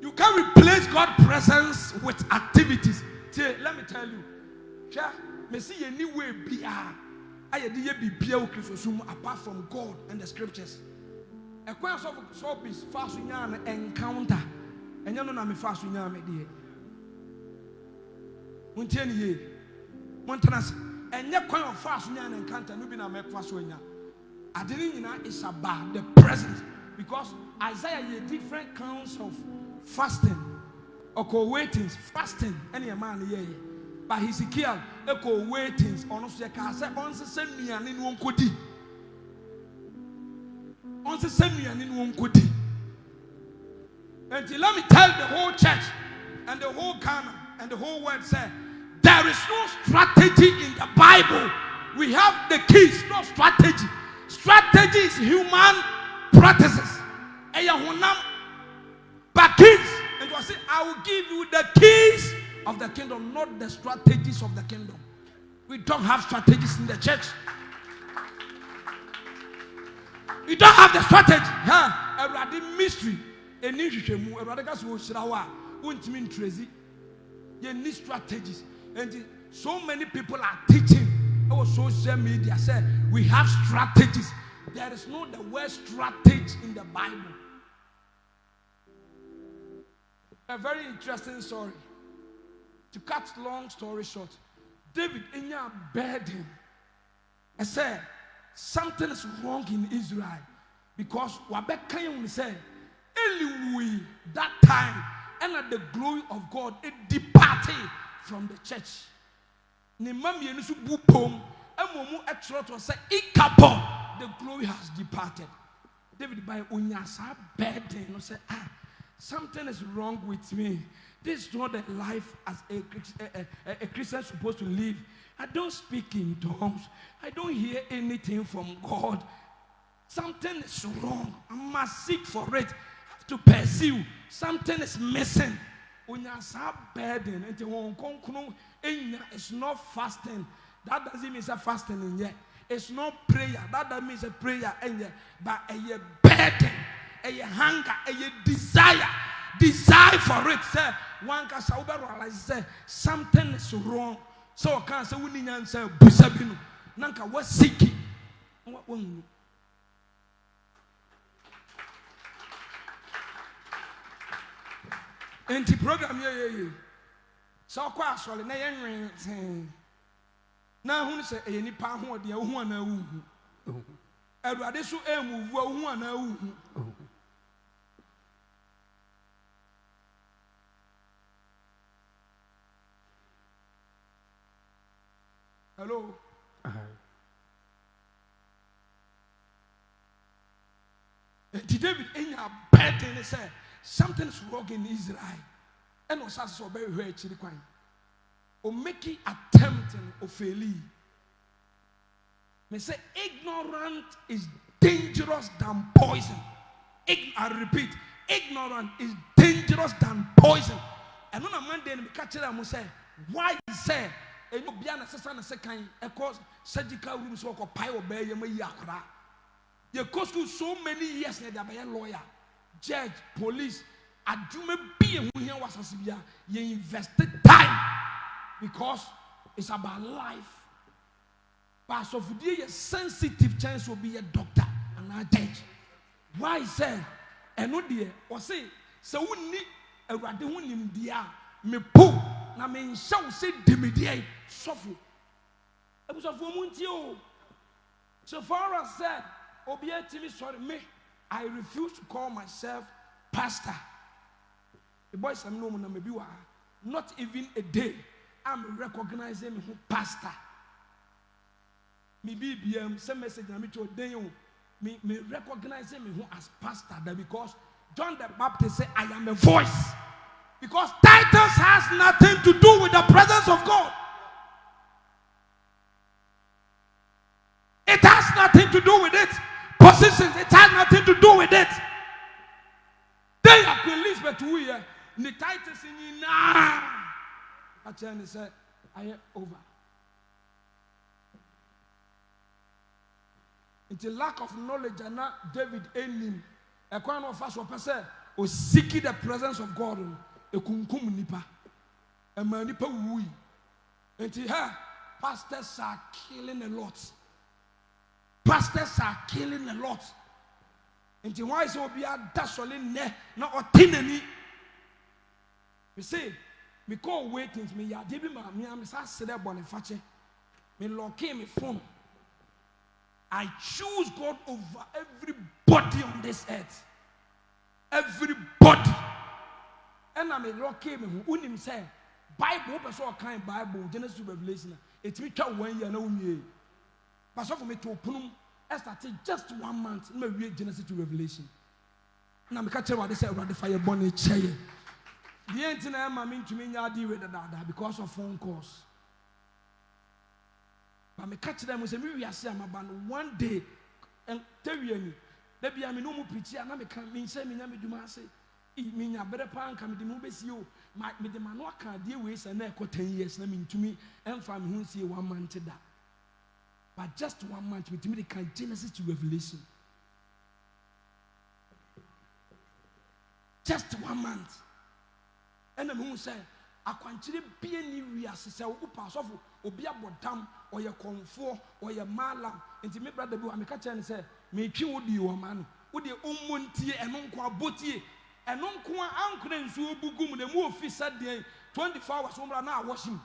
You can't replace God's presence with activities. See, let me tell you. Me see any way be apart from God and the scriptures. A question of soap is fast encounter. And you know na me fast me die. Muntieni ye. Montanas and you kind of fast encounter no be na make fast nya. Adeni is about the presence because Isaiah had different kinds of fasting or co-waitings, fasting any man here. But Hezekiel echo waitings on us say on send me and in one kodi. On send me and in one kodi. And let me tell the whole church and the whole Ghana and the whole world say there is no strategy in the Bible. We have the keys, no strategy. Strategy is human practices. But keys. And God said, I will give you the keys of the kingdom, not the strategies of the kingdom. We don't have strategies in the church. You don't have the strategy. A mystery. A new you need strategies. And so many people are teaching our social media. Say we have strategies. There is no the word strategy in the Bible. A very interesting story. To cut long story short, David in your burden. I said something is wrong in Israel because Wabekayim said, anyway, that time and at the glory of God, it departed from the church. The glory has departed. David by Unyasa burden said, something is wrong with me. This is not the life as a Christian is supposed to live. I don't speak in tongues. I don't hear anything from God. Something is wrong. I must seek for it. I have to pursue. Something is missing. It's not fasting. That doesn't mean it's a fasting in yet. It's not prayer. That doesn't mean it's a prayer in yet. But a burden, a hunger, a desire for it. Say, one can say something is wrong. So I can't say we need to say busabinu. Nanka was seeking. What one? Enti program yeah. So kwa asole na yenwen. Na hu se e nipa ho de hu ana wu. Awurade so emu wu ana wu. Hello. David in your bed and say something's wrong in Israel. And was so very very chilly quine. Or making attempt or failing. May say ignorant is dangerous than poison. I repeat, ignorant is dangerous than poison. And on a Monday, we catch them and say, why say? And you be an assistant a second, cause surgical rooms work or pile of bear, yakra. You cost you so many years, they are a lawyer, judge, police. I do be who here was a severe. You invested time because it's about life. But so for a sensitive chance will be a doctor and a judge. Why say? And no dear, or say, so we need a radical in the me poo. Na me show say demedie suffer. E was of womuntio. So far as said, Obia Timmy sorry me, I refuse to call myself pastor. The boys are no na maybe not even a day. I'm recognizing me who pastor. Me BBM some message na me to me recognizing me who as pastor that because John the Baptist said I am a voice. Because titles has nothing to do with the presence of God. It has nothing to do with it. Positions, it has nothing to do with it. They are Queen Elizabeth who here. The titles in now. Actually, said, I am over. It's a lack of knowledge and not David Enim. A kind of us person who seeking the presence of God. A kunkum nipa, a manipa wui. And here, pastors are killing a lot. Pastors are killing a lot. And why so be a dazzling ne, not a tinny. You see, me call waiting to me, ya dibi ma, me am sa sede boniface. Me locate me phone. I choose God over everybody on this earth. Everybody. And I'm a rocky man who him say, Bible, person kind Bible, Genesis to Revelation. It's me 1 year, no year. But so for me to open I started just 1 month. Me read Genesis to Revelation. And I'm catching what they say about the fire burning chair. The internet, I mean to me, I deal with that because of phone calls. But me catch them and say, we are saying about one day and tell you, Debi a me no mu preach na me kan me say me nya me dwuma ase. Me nya bere pa anka me de mu besi o. Me de ma no aka de we say na ekọ 10 years na me ntumi emfa me hu sie 1 month da. But just 1 month me timi de kan Genesis to Revelation. Just 1 month. And me hu say akwankyere bia ni wiase sɛ wo pa asɔfo obi abɔdam ɔyɛ kɔnfo ɔyɛ malam nti me brother bi wa me ka kyerɛ ne sɛ me twi wo di wo ma no wo de ommontie ɛno nko abotie ɛno nko ankora nsuo bugum de mu ofisa deɛ 24 hours wo bra na awɔhim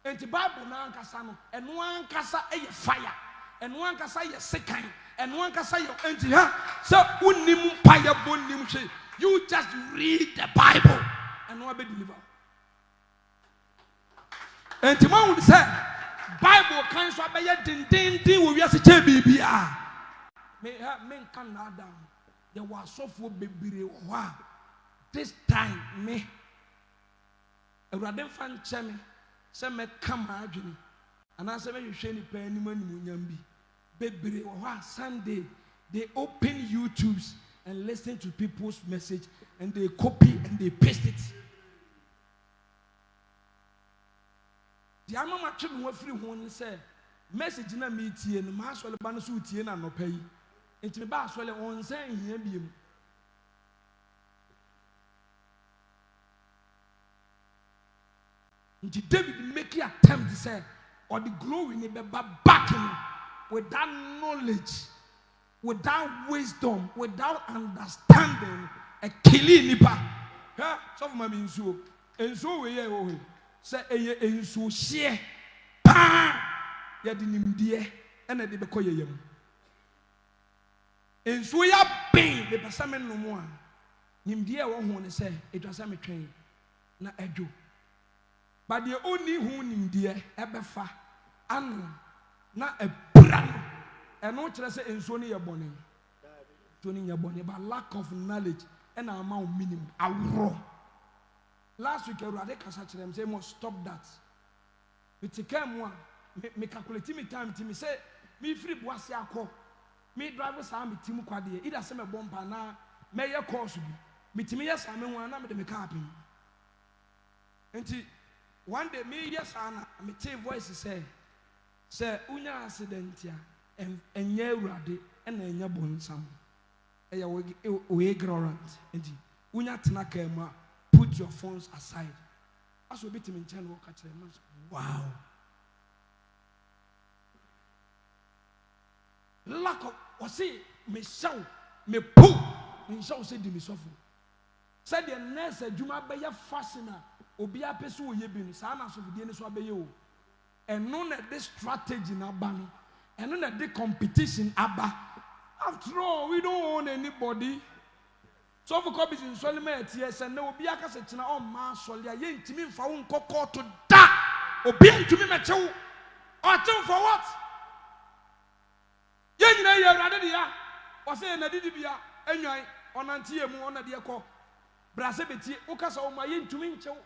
nti bible na ankasa no ɛno ankasa ɛyɛ fire ɛno ankasa yɛ sekan ɛno ankasa yɛ nti ha sɛ unim pa yɛ bonim hwe you just read the Bible and what be deliver. And tomorrow we say Bible can so be din we ase che bibia. Me can na down. There was so for bebire ho. This time me Awurade fan che me se me come adwene. Ana se me hwehwe ni pa anim animunyam bi. Bebire ho Sunday they open YouTubes and listen to people's message and they copy and they paste it. The amama children were free one say message na me tie no ma so le ba no so tie na no pay. Enti me ba so le on say hia biem. Enti David make an attempt to say or the glory ni be back him with that knowledge, without wisdom, without understanding, a killing nipa. Ha, some of my insu, enso we ye o. Say eye enso share, pa, ya di nimdie, ena de beko ye yam. Enso ya ben, de pasame no mo a. Nimdie wo ho ne say, etwasa me twen na adwo. But the only who nimdie ebefa anu na ebra no. And no trust in Sony Yaboni. Tony Yaboni, but lack of knowledge and amount minimum. I raw. Last week, I read them say, must stop that. Me take one, me calculate me time to me say, me free boissy ako, me drivers are me timu quadi, either some bomba na, may your course be. Me to me, yes, I mean, one number the make happen. And one day, me, yes, Anna, me take voice say, unya accident ya. And ye radi and then ya bonsam. We ignorant. And unya tinakema, put your phones aside. As we beat him in channel, catch them. Wow. Lack of or see me show me poo. Me show say di me sofu. Said the nurse Juma beya fascina. Obia pesu ye bin. Sana so di so abeyo. And none of this strategy na bano. And then the competition, Abba. After all, we don't own anybody. So for copies in Solomon, yes, and there will be a cassette on Mass Solia, yen to me for un cocoa to da, or being to me, Macho, or tell for what? Yen, you're rather dear, or saying a didibia, and you on Antiamu on a dear call. Brasabiti, Ocasa, or my yen to me, Cho,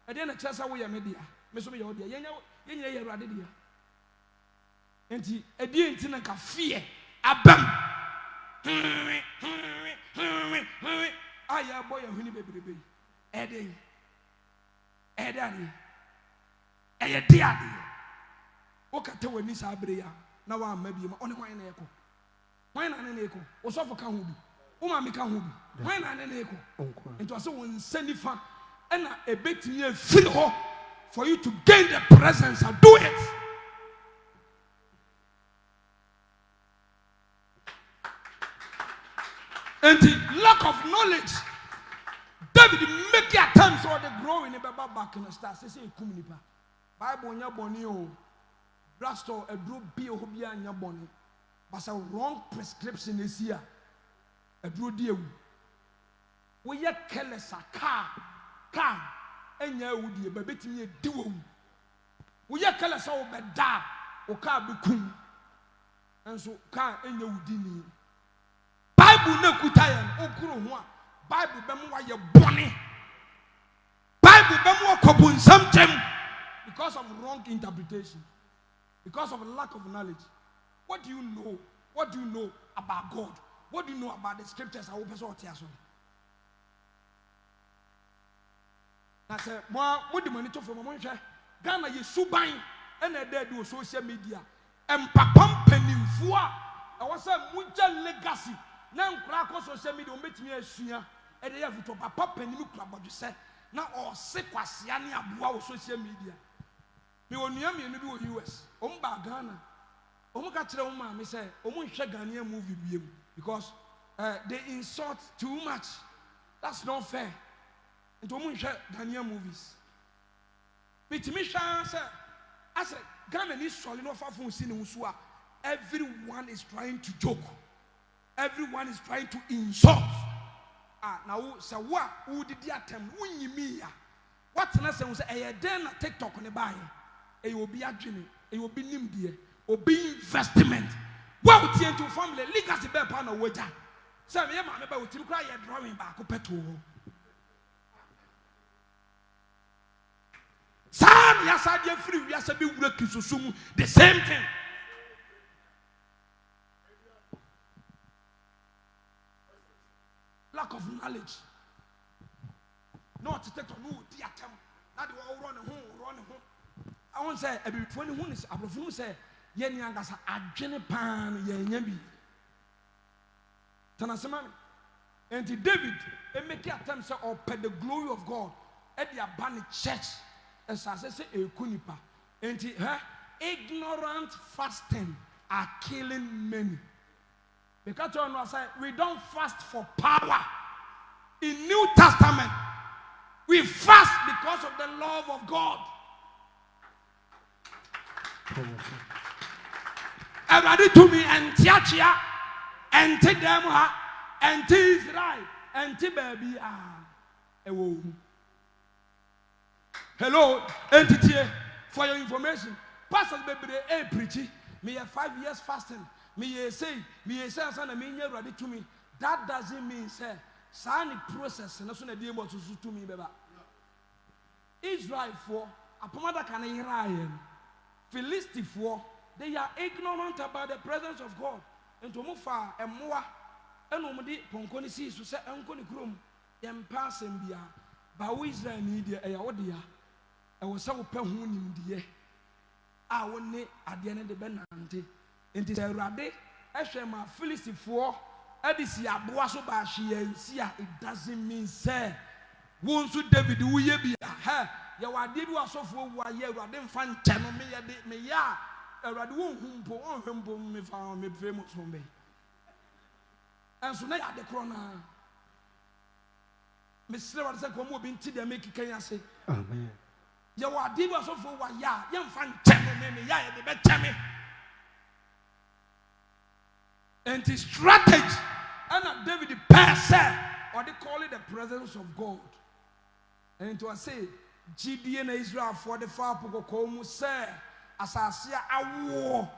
and then a chess away a media. Miss Odia, yen, rather dear. Enti edi enti na ka fear abam aya boy ahuni bebrebe eden edani eyede ade o kata wani sa abre ya na wa amma bi ma one kwan na yeko kwan na ne yeko o sofo ka ho bi o ma me ka ho bi kwan na ne yeko enti o se won sanifa na ebetini afiri ho for you to gain the presence and do it. And the lack of knowledge, David make attempts or the growing in the back in the stars. They say, "Kumnipa." Bible nya boni o, blasto a drew be o hobia nya boni. But a wrong prescription is here. A drew dear. We ye careless a car, and ya would ye babit me a duo. We ye careless o beda o car be kum, and so car and ya would. Bible no kutayan okuro ho a Bible be mo wa ye bone Bible be mo kobun samtem because of wrong interpretation, because of lack of knowledge. What do you know about God? What do you know about the scriptures? I hope so. I said, what do you monitor from a Ghana, you subain, and a dead do social media. And Papa Pennyfua, I was a Muja legacy. Now, crack on social media, make me a senior, and they have to Papa Penny Club, what you said. Now, all sick was Yanni Abua social media. Me on Yami and do US. Omba Ghana. Omaka Mama say, Omusha Ghanaian movie because they insult too much. That's not fair. And Omusha Ghanaian movies. But me say, I said, Ghana is solid enough for Usua. Everyone is trying to joke. Everyone is trying to insult. Now, so what? Who did the attempt? Who me? What's the next say? I then TikTok on the buy. It will be a journey. It will be nimby. Or be investment. What would you to family? Legacy bear pan or wager. Some young man about to cry a drawing back up at all. Son, yes, I get free. Yes, I be working so soon. The same thing. Lack of knowledge. Not to take on the attempt. Not the all run home. I won't say, every 21 is above who say, Yenyangas a Jenipan, Yenyabi. Tanasamani. And to David, and make attempts to open the glory of God at the abandoned church. As I say, a kunipa. And ignorant fasting are killing many. Because we don't fast for power. In New Testament, we fast because of the love of God. Everybody to me and Tiachia and take them and Israel and baby. Hello, entity for your information. Pastors baby they preaching. Me have 5 years fasting. Me say son me ready to me. That doesn't mean say sign process and also be able to me beba. Israel for apomada can Israel. Philistine for they are ignorant about the presence of God. And to mufa and moa and umdi ponkoni si so say ankoni krom yem pass and bia ba wo Israel ni dia e yawodia e wo sa wo pa hu nim die a wo ne ade ne de benante enti se Awurade ehwe ma Philistine for adisi aboa so ba hye yansi a it doesn't mean say wo nso David wo ye bia ha ya wade bi wasofo wo aye Awurade mfa nche no me ye de me ya Awurade wo humpo me fa me famous sombe enso na ya de kro na me sire wa se ko mo bi nti de make kan ase amen ya wade bi wasofo wo ya ye mfa nche no me ya ye de be cheme and the strategy and David person or they call it the presence of God and to say Gideon Israel for the far poko komu say asasia awo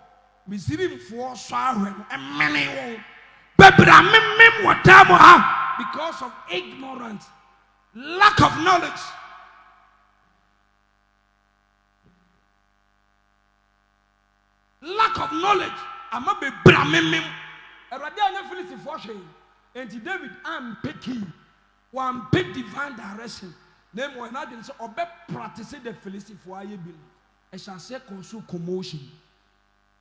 misirim for sawren and many wo bebra mem wadamo ha because of ignorance, lack of knowledge. Lack of knowledge. Ama bebra mem Erade anya Philistine for she and David am picky one big divine direction. Name when I didn't say obe practice the Philistine for aye bi. I shall say cause commotion.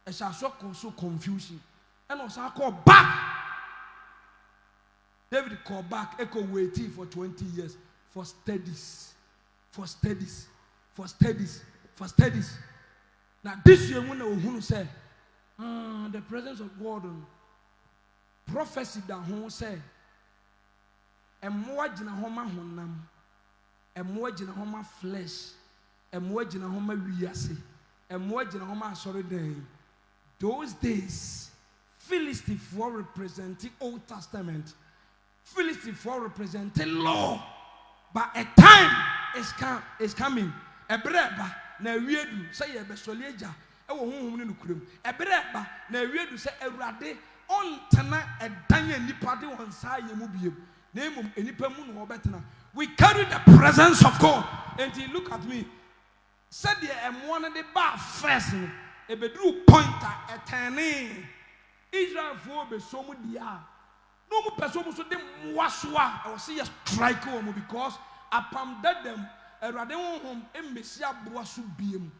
I shall say cause confusion. And also call back. David called back, echo waiting for 20 years for studies. For studies. For studies. For studies. Now this year when who say the presence of God prophecy that who say and more jina homa honam and more jina homa flesh and more jina homa wiase and more jina homa sorry day. Those days Philistine for representing Old Testament, Philistine for representing law, but a time is coming. A breba na wiedu say e besoleja e wo honhom ne nukurum e breba na wiedu say Awurade ontana edanya nipa de won sa yemu biem na emum enipa mu no obetena. We carry the presence of God. And you look at me. Said the M1 de bar first e bedru pointer etene Israel for be so mu dia no mu person so dem waswa I was see strike omo because apam that them erade honhom emesi aboa so biem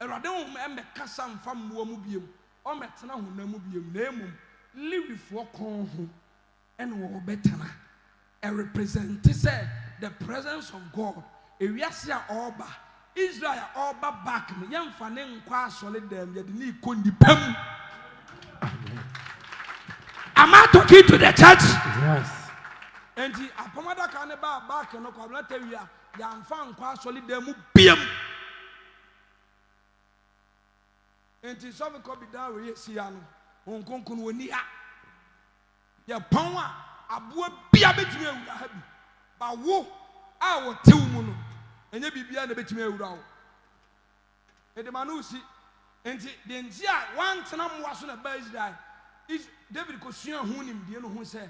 erade honhom emekasa mfa mmoa mu biem o metena honam mu biem na emum liwifo kon ho ene wo betena a represent say the presence of God ewiase a oba Israel oba back no yemfa ne nkwa asole dem ye de ni ikondi pam. Am I talking to the church? Yes. And the apomada can ba back no kwabla tawia ya mfa nkwa asole dem mu biem. And the so ko bi da we sia no onkonkon woni ha ya pon a aboa bia betumi awura ha bi ba wo a wo tew mu no enye bibia na betumi awura wo edemanu si enti de ntia wan tena moa so na ba Israel is David ko sua hu nim de no hu se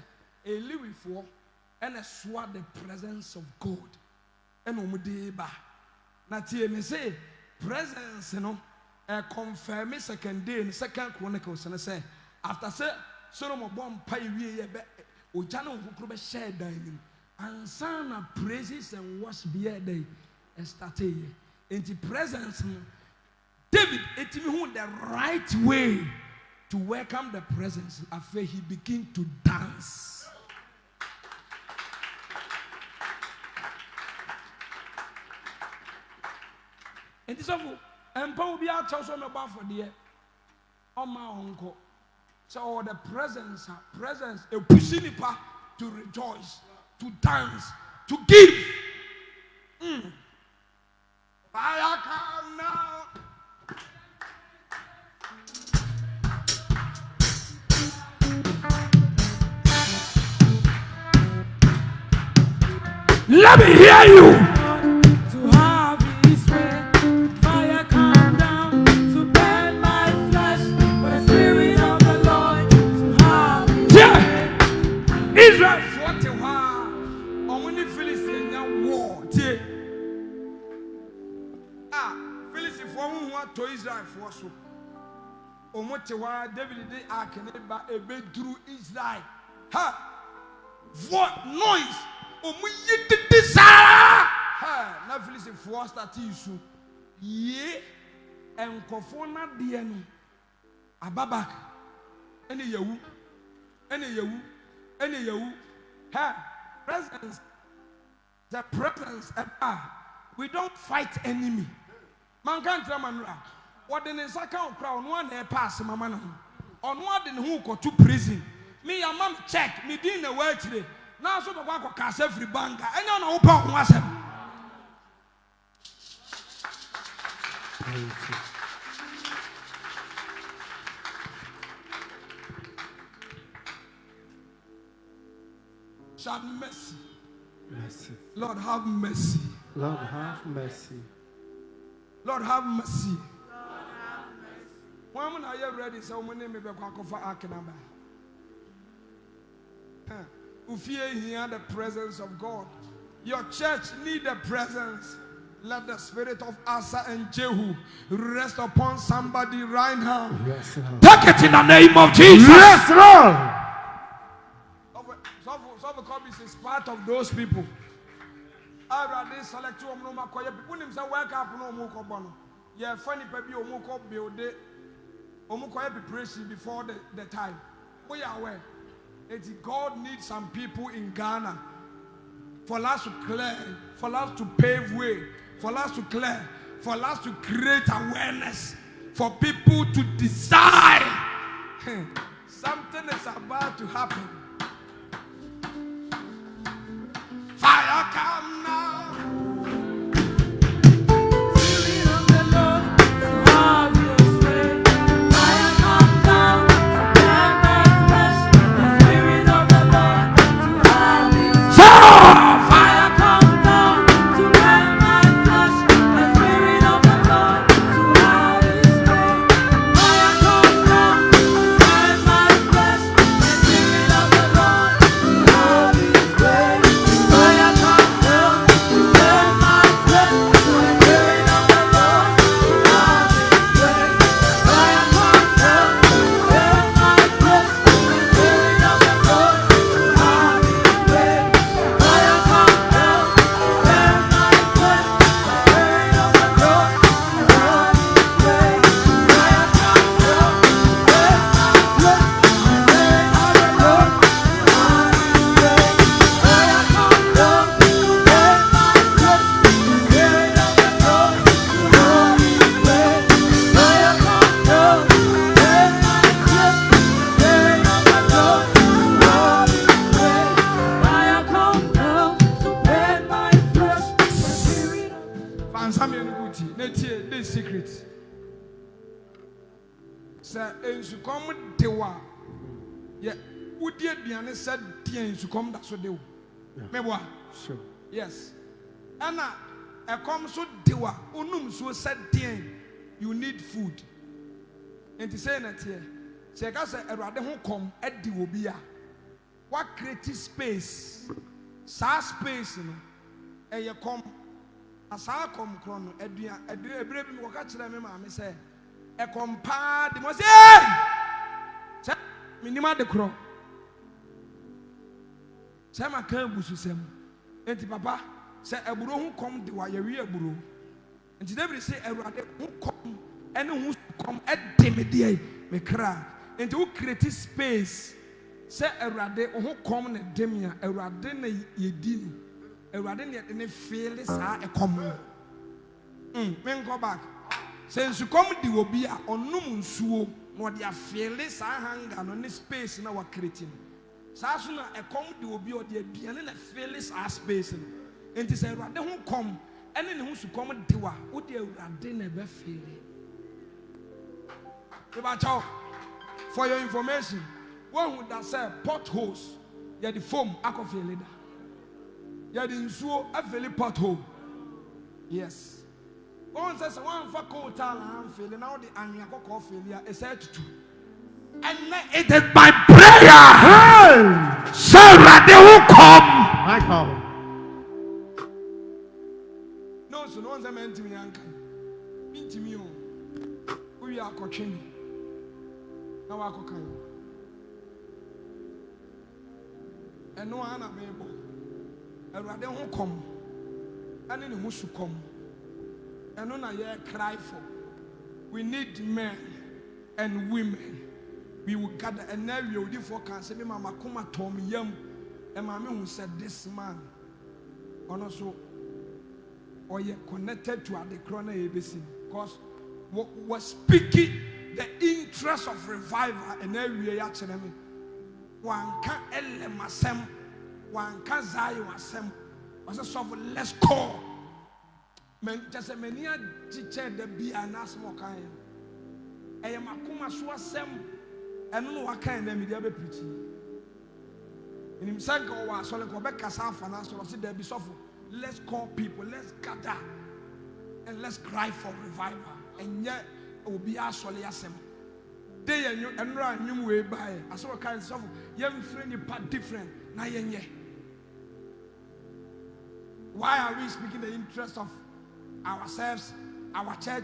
eliwifo and soa the presence of God and omde ba na tie me say presence no confirm second day in second chronicles and say after say Solomon bomb pay wie ye be oja no kokoro be share dan nim ansa na praises and worship be day started into presence David etimi hu the right way to welcome the presence after he began to dance. And this of and Paul be out also me ba for there on my uncle. So the presence a pushing nipa to rejoice, to dance, to give. Fire come now. Let me hear you. Israel fought a war on when the Philistines war. Philistines fought to Israel for so. On what David did Akeneba a bed through Israel. Ha! What noise? Omuyi de desire. Ha! Na Philistines fought start issue. Ye and Kofona Diano Ababak. Any Yahu. Any Yahu. Any you have presence, the presence we don't fight enemy. Man can't tell man what the second crown one day pass my man on what in who go to prison. Me your mom check me didn't the word today. Now so the one cast every banker and you know open was him. Have mercy. Mercy. Lord, have mercy. Lord, have mercy. Lord, have mercy. When are you ready? So many may be quack for Akinaba. If you hear the presence of God, your church need the presence. Let the spirit of Asa and Jehu rest upon somebody right now. Yes, Lord. Take it in the name of Jesus. Yes, Lord. So is part of those people. I rather select you no makoye people nim say wake up no mu ko bono. Yeah, funny baby o mu ko build it. O mu koye preparation before the time. We are aware that God needs some people in Ghana for us to clear, for us to pave way, for us to clear, for us to create awareness, for people to decide something is about to happen. Fire come now. Spirit of the Lord, have your way. Fire come down, burn my flesh. The Spirit of the Lord, to have His way. Fire come down, to burn my flesh. The Spirit of the Lord, to have His way. Fire come down, burn my flesh. The Spirit of the Sir, come dewa. Yeah, would dear Diana said, Dean, to come that's what they do. Sure. Yes. Anna, a come so dewa, unum so said, Dean, you need food. And to say that here, say, I say, a rather who come at the Wobia. What creative space? Sa space, you know, and you come. As I come, chrono, a brave walk to them, I say, a compad, the most, hey! Minima de crow. Sama can't bush him. And papa said, a bro who come the wire real bro. And today say, a rather who come and who come at Demidia, me cry. And who create space, say a rather who come and Demia, a rather yedin. A rather than a fearless a common. Men go back. Since you come, the will be on no suo, what they are fearless, I hang on this space in our creating. Sasuna, a come, the will be or the piano, a fearless ass space. And it is a rather who come, and then who's to come and do what they rather never feel. For your information, one would have said potholes, you're the foam, I can feel leader. You're the insuo, I feel a pothole. Yes. One says one for cold town, I'm feeling now the Anyako failure is said to. And it is my prayer. Sarah, they will come. My God. No, so no one's a man to me, uncle. Meet me. We are coaching. Now I could. And no one able. And rather won't come. And then who should come. And on a cry for. We need men and women. We will gather and now we will do for cancer. Mama Kuma told me yam and Mammy who said this man. And also, or you connected to the corner ABC because was speaking the interest of revival and every actually. One can't elemasem, one can't Zayo was a sort of less call. Just a mania teacher the be an asthma kind. I am a kuma swasem and no what kind of media be preaching. In himself, or so like Quebec Casaf and us, or see there be suffer. Let's call people, let's gather and let's cry for revival. And yet, it will be our solism. They and run new way by. I saw a kind of suffer. Young friend, you part different. Now, why are we speaking the interest of ourselves, our church?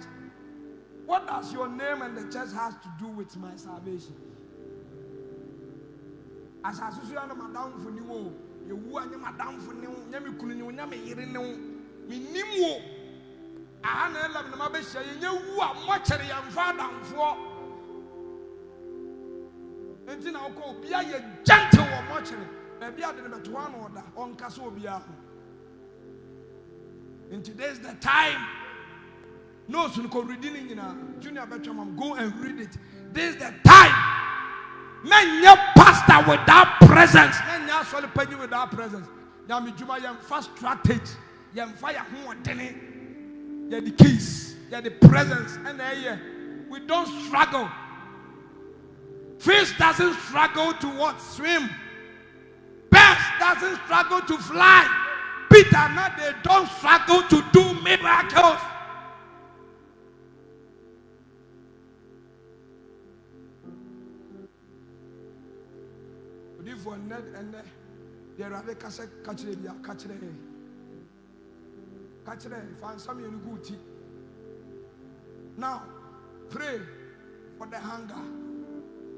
What does your name and the church has to do with my salvation? As I say, I'm down for you. You are madam for you. Yami kunu you. Yami irin you. Minimu. I have never been able to say you are much of your father for. And then I'll call be a gentle or much. Maybe I didn't have one order on Casobia. And today's the time. No, so you reading in a junior bedroom. Go and read it. This is the time. Men your pastor without presence. Men your solid penny without presence. Yami Juma yam fast strategy. Yam fire who are telling. You're the keys. You're the presence. And we don't struggle. Fish doesn't struggle to what? Swim. Birds doesn't struggle to fly. Peter, not they don't struggle to do miracles. For Ned and there are the cassette catch it, find some in good tea. Now, pray for the hunger.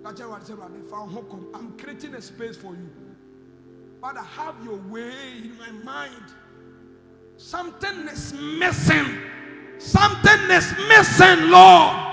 Catch what they found home. I'm creating a space for you. Father, have your way in my mind. Something is missing. Something is missing, Lord.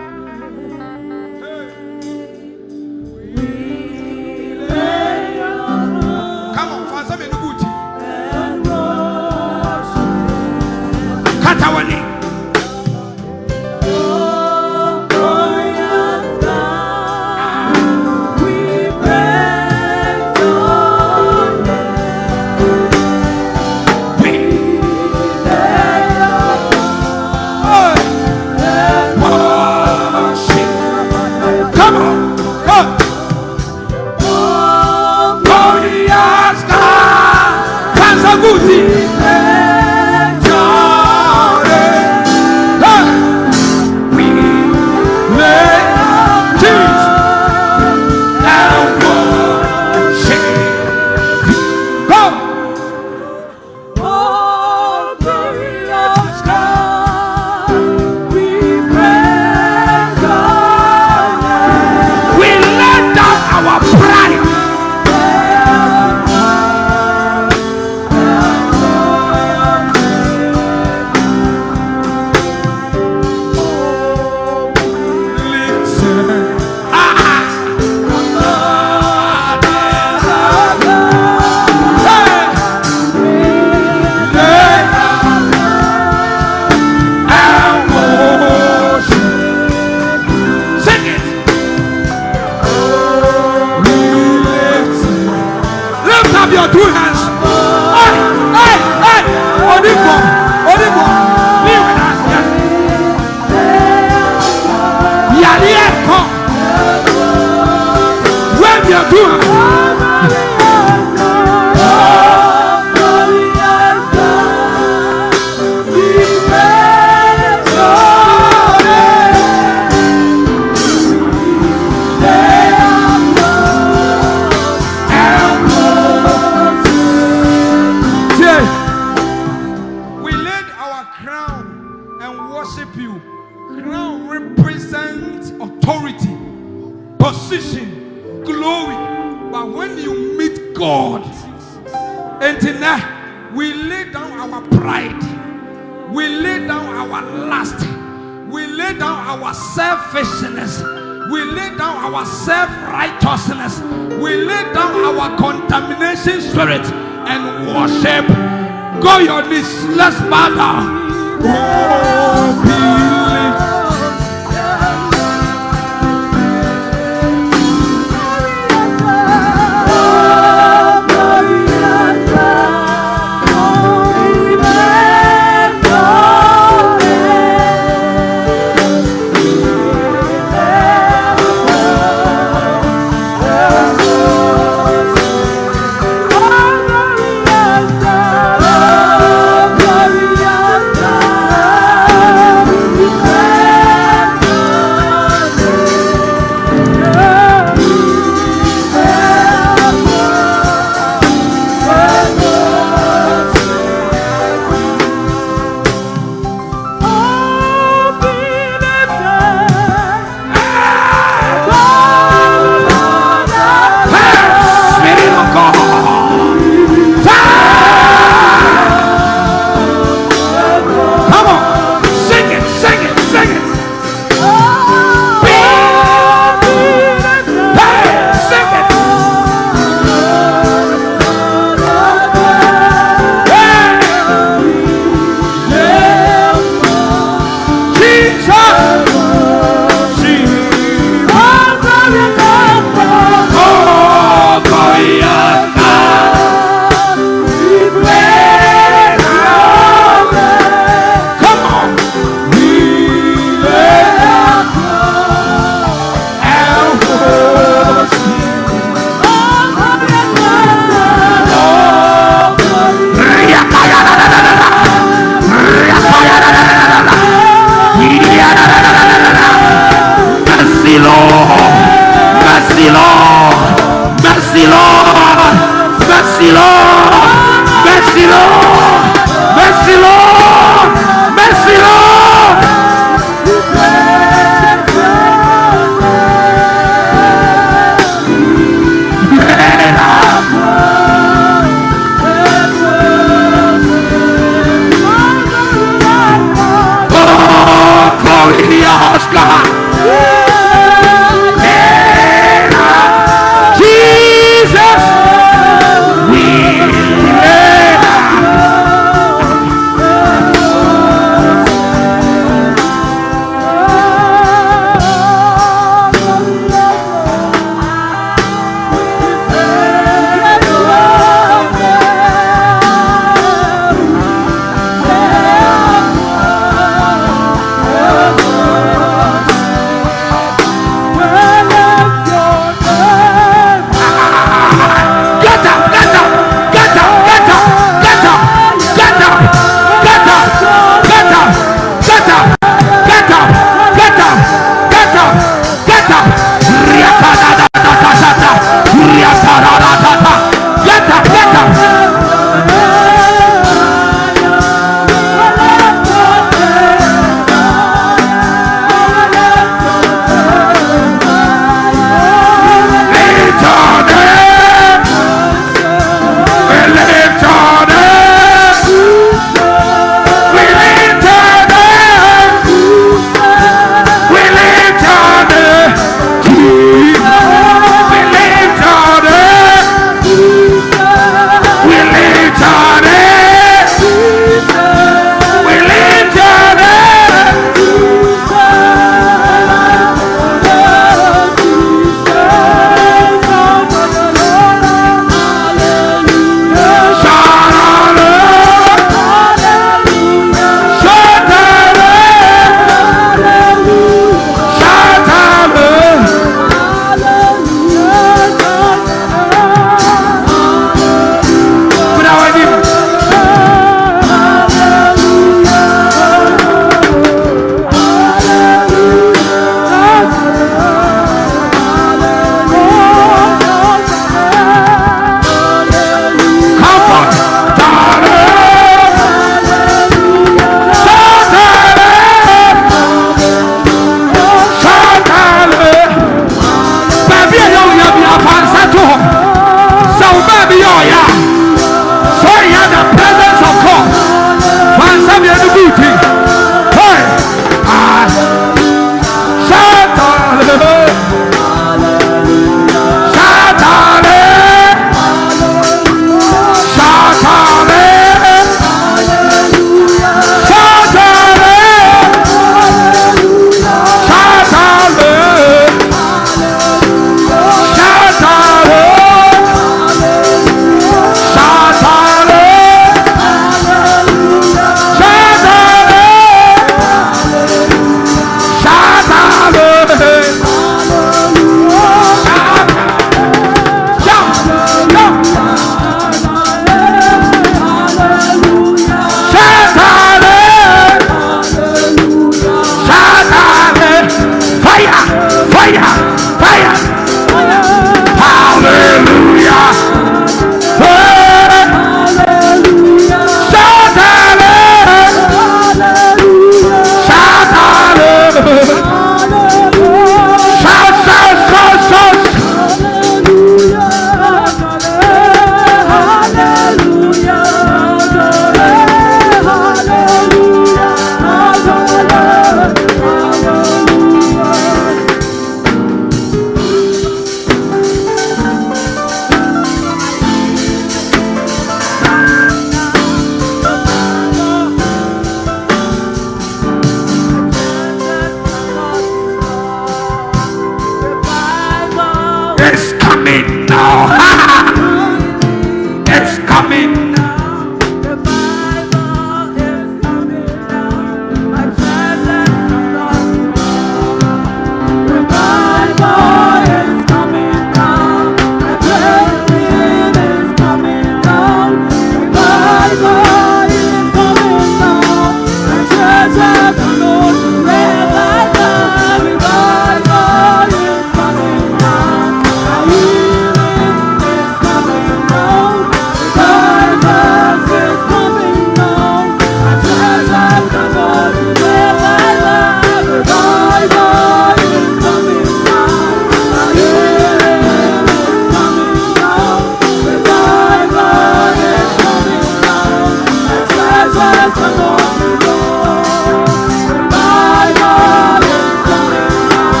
treasures cannot be lost. Revival is coming now.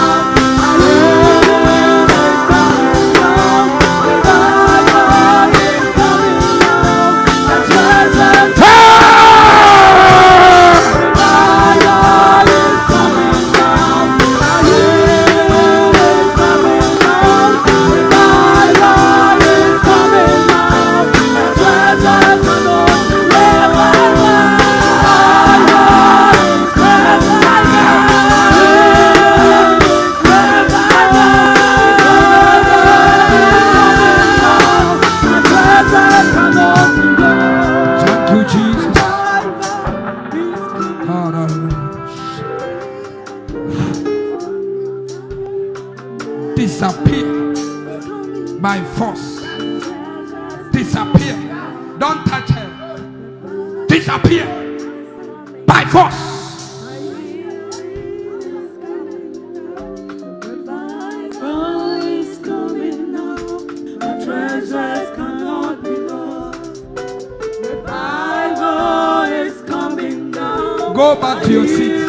Revival is coming now. Revival is coming now. The treasures revival is coming now. Healing is coming now. Revival is coming now. The treasures cannot be Thank you, Jesus. Disappear by force. Disappear. Don't touch her. Disappear by force. Revival is coming now. The treasures cannot be lost. Revival is coming now. Go back to your seat.